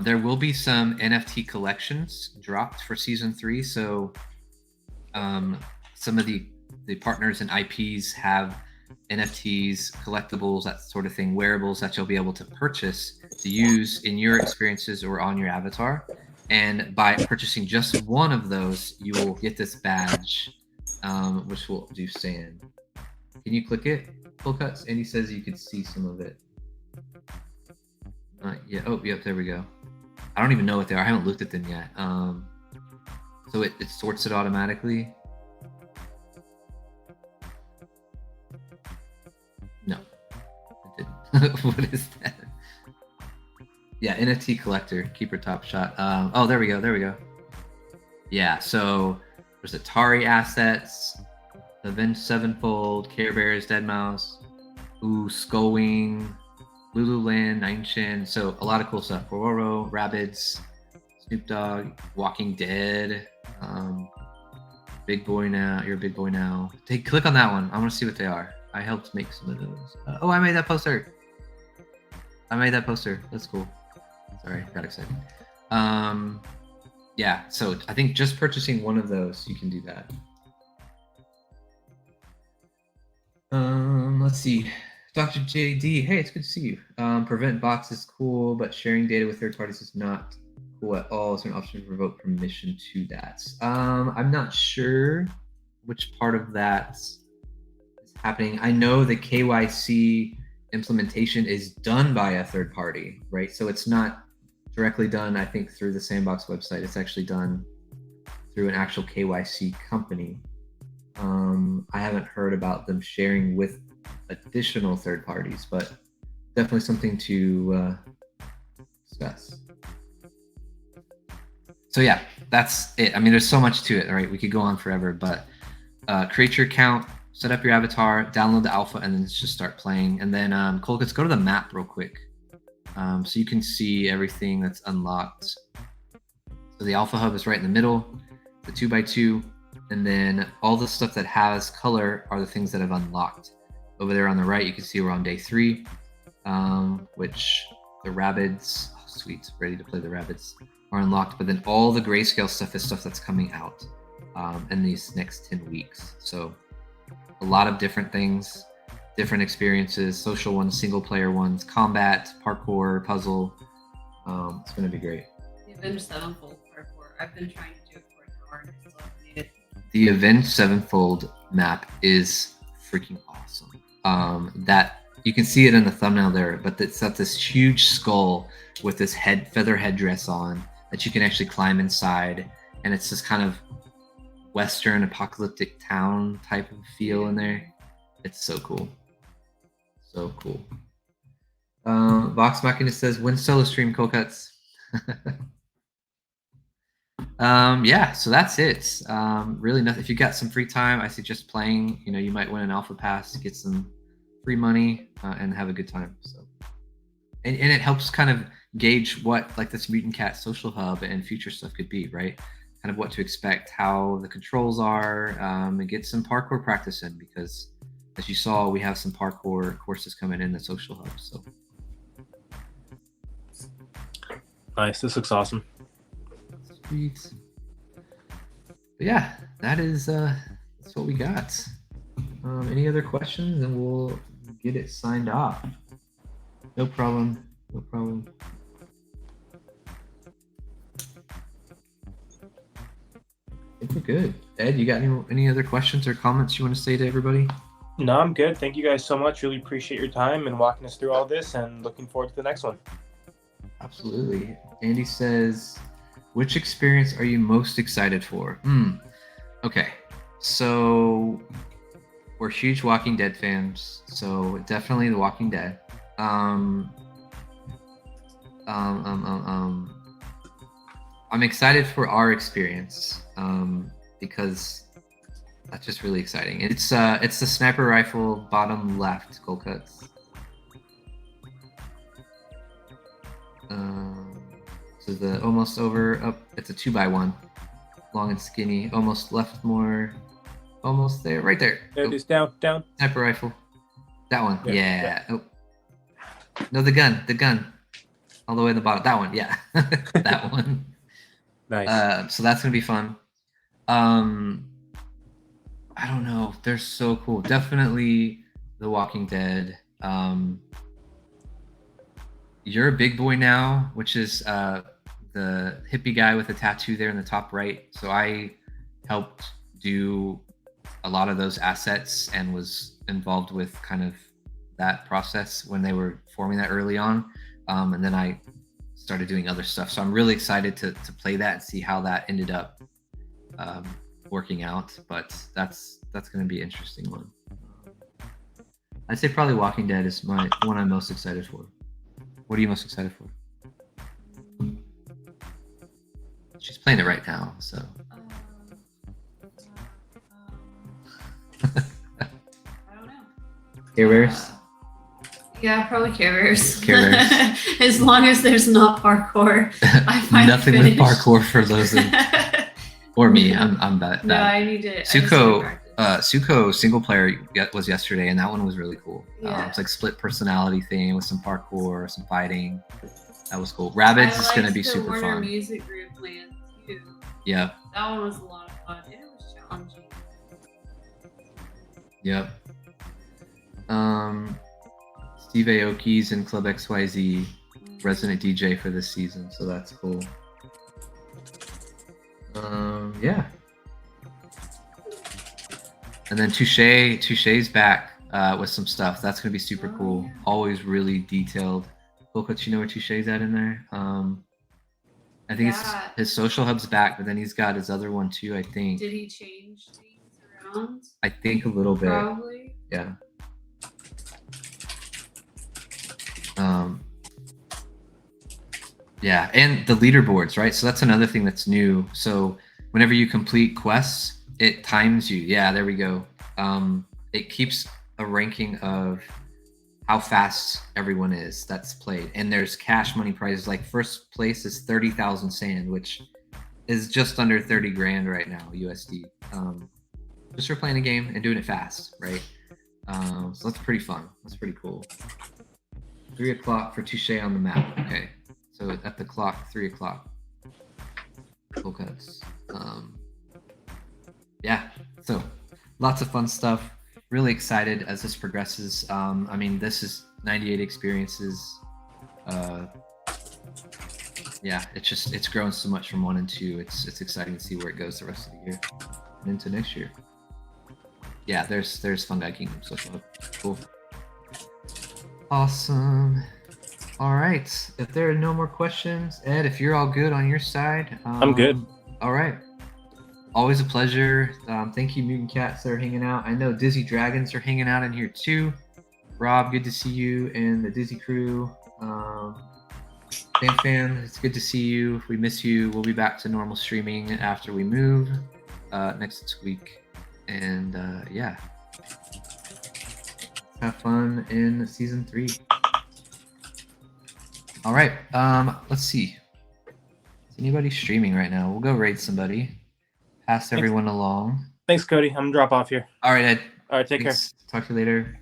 A: there will be some NFT collections dropped for season 3. So some of the partners and IPs have NFTs, collectibles, that sort of thing, wearables that you'll be able to purchase to use in your experiences or on your avatar. And by purchasing just one of those, you will get this badge, which will do sand. Can you click it, Colcuts? Andy says you could see some of it. Yeah. Oh, yep. There we go. I don't even know what they are. I haven't looked at them yet. So it sorts it automatically. No, it didn't. What is that? Yeah, NFT collector, keeper top shot. Oh, there we go. There we go. Yeah. So there's Atari assets, Avenged Sevenfold, Care Bears, Deadmau5, Skullwing, Lululand, Nine Chin. So a lot of cool stuff. Pororo, Rabbids, Snoop Dogg, Walking Dead, Big Boy Now. You're a Big Boy Now. Click on that one. I want to see what they are. I helped make some of those. Oh, I made that poster. That's cool. Sorry, got excited. Yeah, so I think just purchasing one of those, you can do that. Let's see. Dr. JD, hey, it's good to see you. Prevent bots is cool, but sharing data with third parties is not cool at all. Is there an option to revoke permission to that? I'm not sure which part of that is happening. I know the KYC implementation is done by a third party, right? So it's not directly done, I think, through the Sandbox website. It's actually done through an actual KYC company. I haven't heard about them sharing with additional third parties, but definitely something to discuss. So yeah, that's it. I mean, there's so much to it, right? We could go on forever, but create your account, set up your avatar, download the alpha, and then just start playing. And then Cole, let's go to the map real quick, so you can see everything that's unlocked. So the alpha hub is right in the middle, the 2x2, and then all the stuff that has color are the things that have unlocked. Over there on the right, you can see we're on day 3, which the Rabbids, oh, sweet, ready to play the Rabbids, are unlocked. But then all the grayscale stuff is stuff that's coming out in these next 10 weeks. So a lot of different things, different experiences, social ones, single player ones, combat, parkour, puzzle. It's going to be great.
D: The Avenged Sevenfold parkour. I've been trying to do it for an hour and I still haven't made it.
A: The Avenged Sevenfold map is freaking awesome. That you can see it in the thumbnail there, but it's got this huge skull with this feather headdress on that you can actually climb inside, and it's this kind of Western apocalyptic town type of feel in there. It's so cool. So cool. Vox Machina says, "When solo stream, cold cuts." Yeah, so that's it. Really nothing. If you got some free time, I suggest playing. You know, you might win an alpha pass, get some free money, and have a good time. So, and it helps kind of gauge what like this Mutant Cat social hub and future stuff could be, right? Kind of what to expect, how the controls are, and get some parkour practice in because, as you saw, we have some parkour courses coming in the social hub. So
C: Nice. This looks awesome.
A: sweet. But yeah, that's what we got. Any other questions, and we'll get it signed off. No problem. No problem. I think we're good. Ed, you got any other questions or comments you want to say to everybody?
C: No, I'm good. Thank you guys so much. Really appreciate your time and walking us through all this, and looking forward to the next one.
A: Absolutely. Andy says, which experience are you most excited for? Okay. So we're huge Walking Dead fans, so definitely The Walking Dead. I'm excited for our experience because that's just really exciting. It's the sniper rifle bottom left gold cuts. So the almost over up. It's a 2x1, long and skinny. Almost left more. Almost there, right there.
C: There it is. Down.
A: Sniper rifle. That one.
C: Yeah,
A: Yeah. Oh. No, the gun. All the way in the bottom. That one. Yeah. That one.
C: Nice.
A: So that's gonna be fun. I don't know. They're so cool. Definitely The Walking Dead. You're a Big Boy Now, which is the hippie guy with the tattoo there in the top right. So I helped do a lot of those assets and was involved with kind of that process when they were forming that early on. And then I started doing other stuff. So I'm really excited to play that and see how that ended up working out. But that's going to be an interesting one. I'd say probably Walking Dead is one I'm most excited for. What are you most excited for? She's playing it right now, so.
D: I don't know.
A: Care Bears?
D: Yeah, probably Care Bears.
A: Care Bears.
D: As long as there's not parkour, I find
A: nothing with parkour for those or me. I'm bad.
D: No, I need to.
A: Suko single player was yesterday, and that one was really cool.
D: Yeah.
A: It's like split personality thing with some parkour, some fighting. That was cool. Rabbids is going to be super
D: Warner
A: fun.
D: Music Group land too.
A: Yeah.
D: That one was a lot of fun. And it was challenging.
A: Yep. Steve Aoki's in Club XYZ, resident DJ for this season, so that's cool. Yeah. And then Touche's back with some stuff. That's gonna be super cool.
D: Yeah.
A: Always really detailed. Cool, you know where Touche's at in there? I think it's his social hub's back, but then he's got his other one too, I think.
D: Did he change things around?
A: I think a little bit.
D: Probably.
A: Yeah. Yeah, and the leaderboards, right? So that's another thing that's new. So whenever you complete quests, it times you. Yeah, there we go. It keeps a ranking of how fast everyone is that's played. And there's cash money prizes. Like first place is 30,000 sand, which is just under 30 grand right now, USD. Just for playing a game and doing it fast, right? So that's pretty fun. That's pretty cool. 3 o'clock for Touche on the map. Okay. So at the clock, 3 o'clock. Cool cuts. Yeah. So lots of fun stuff. Really excited as this progresses. I mean, this is 98 experiences. Yeah, it's grown so much from 1 and 2. It's exciting to see where it goes the rest of the year and into next year. Yeah, there's Fungi Kingdom social hub. Cool. Awesome. All right. If there are no more questions, Ed, if you're all good on your side,
C: I'm good.
A: All right. Always a pleasure. Thank you, Mutant Cats, that are hanging out. I know Dizzy Dragons are hanging out in here too. Rob, good to see you and the Dizzy crew. Fan, it's good to see you. If we miss you, we'll be back to normal streaming after we move next week. And yeah, have fun in season 3. All right, let's see. Is anybody streaming right now? We'll go raid somebody. Pass everyone along.
C: Thanks, Cody. I'm gonna drop off here.
A: All right, Ed.
C: All right, take care.
A: Talk to you later.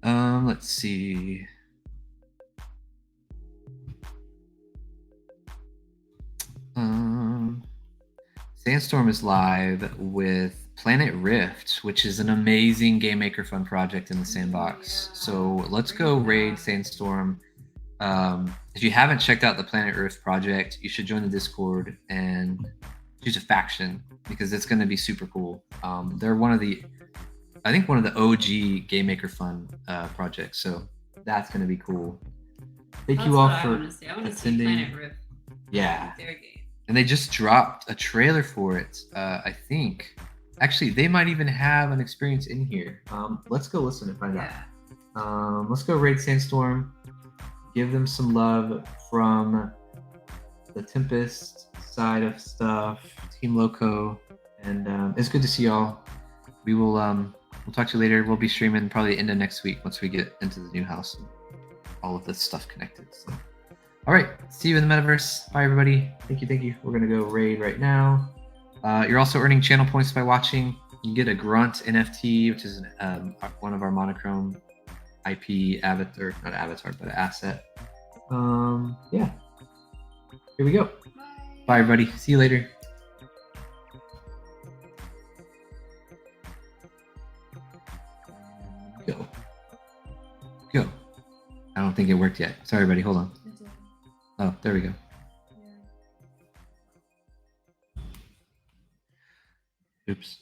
A: Let's see. Sandstorm is live with Planet Rift, which is an amazing Game Maker Fun project in the sandbox.
D: Yeah.
A: So let's go raid Sandstorm. If you haven't checked out the Planet Rift project, you should join the Discord and choose a faction because it's going to be super cool. They're one of the OG Game Maker Fun projects, so that's going to be cool. Thank you all for attending.
D: Planet Rift.
A: Yeah.
D: Their game.
A: And they just dropped a trailer for it. I think. Actually, they might even have an experience in here. Let's go listen and find out. Let's go raid Sandstorm. Give them some love from the Tempest side of stuff, Team Loco, and it's good to see y'all. We will we'll talk to you later. We'll be streaming probably into next week once we get into the new house and all of this stuff connected. So. All right, see you in the metaverse. Bye, everybody. Thank you. We're gonna go raid right now. You're also earning channel points by watching. You get a Grunt NFT, which is one of our monochrome IP avatar, not avatar, but an asset. Yeah. Here we go. Bye, everybody. See you later. Go. I don't think it worked yet. Sorry, everybody. Hold on. Oh, there we go. Oops.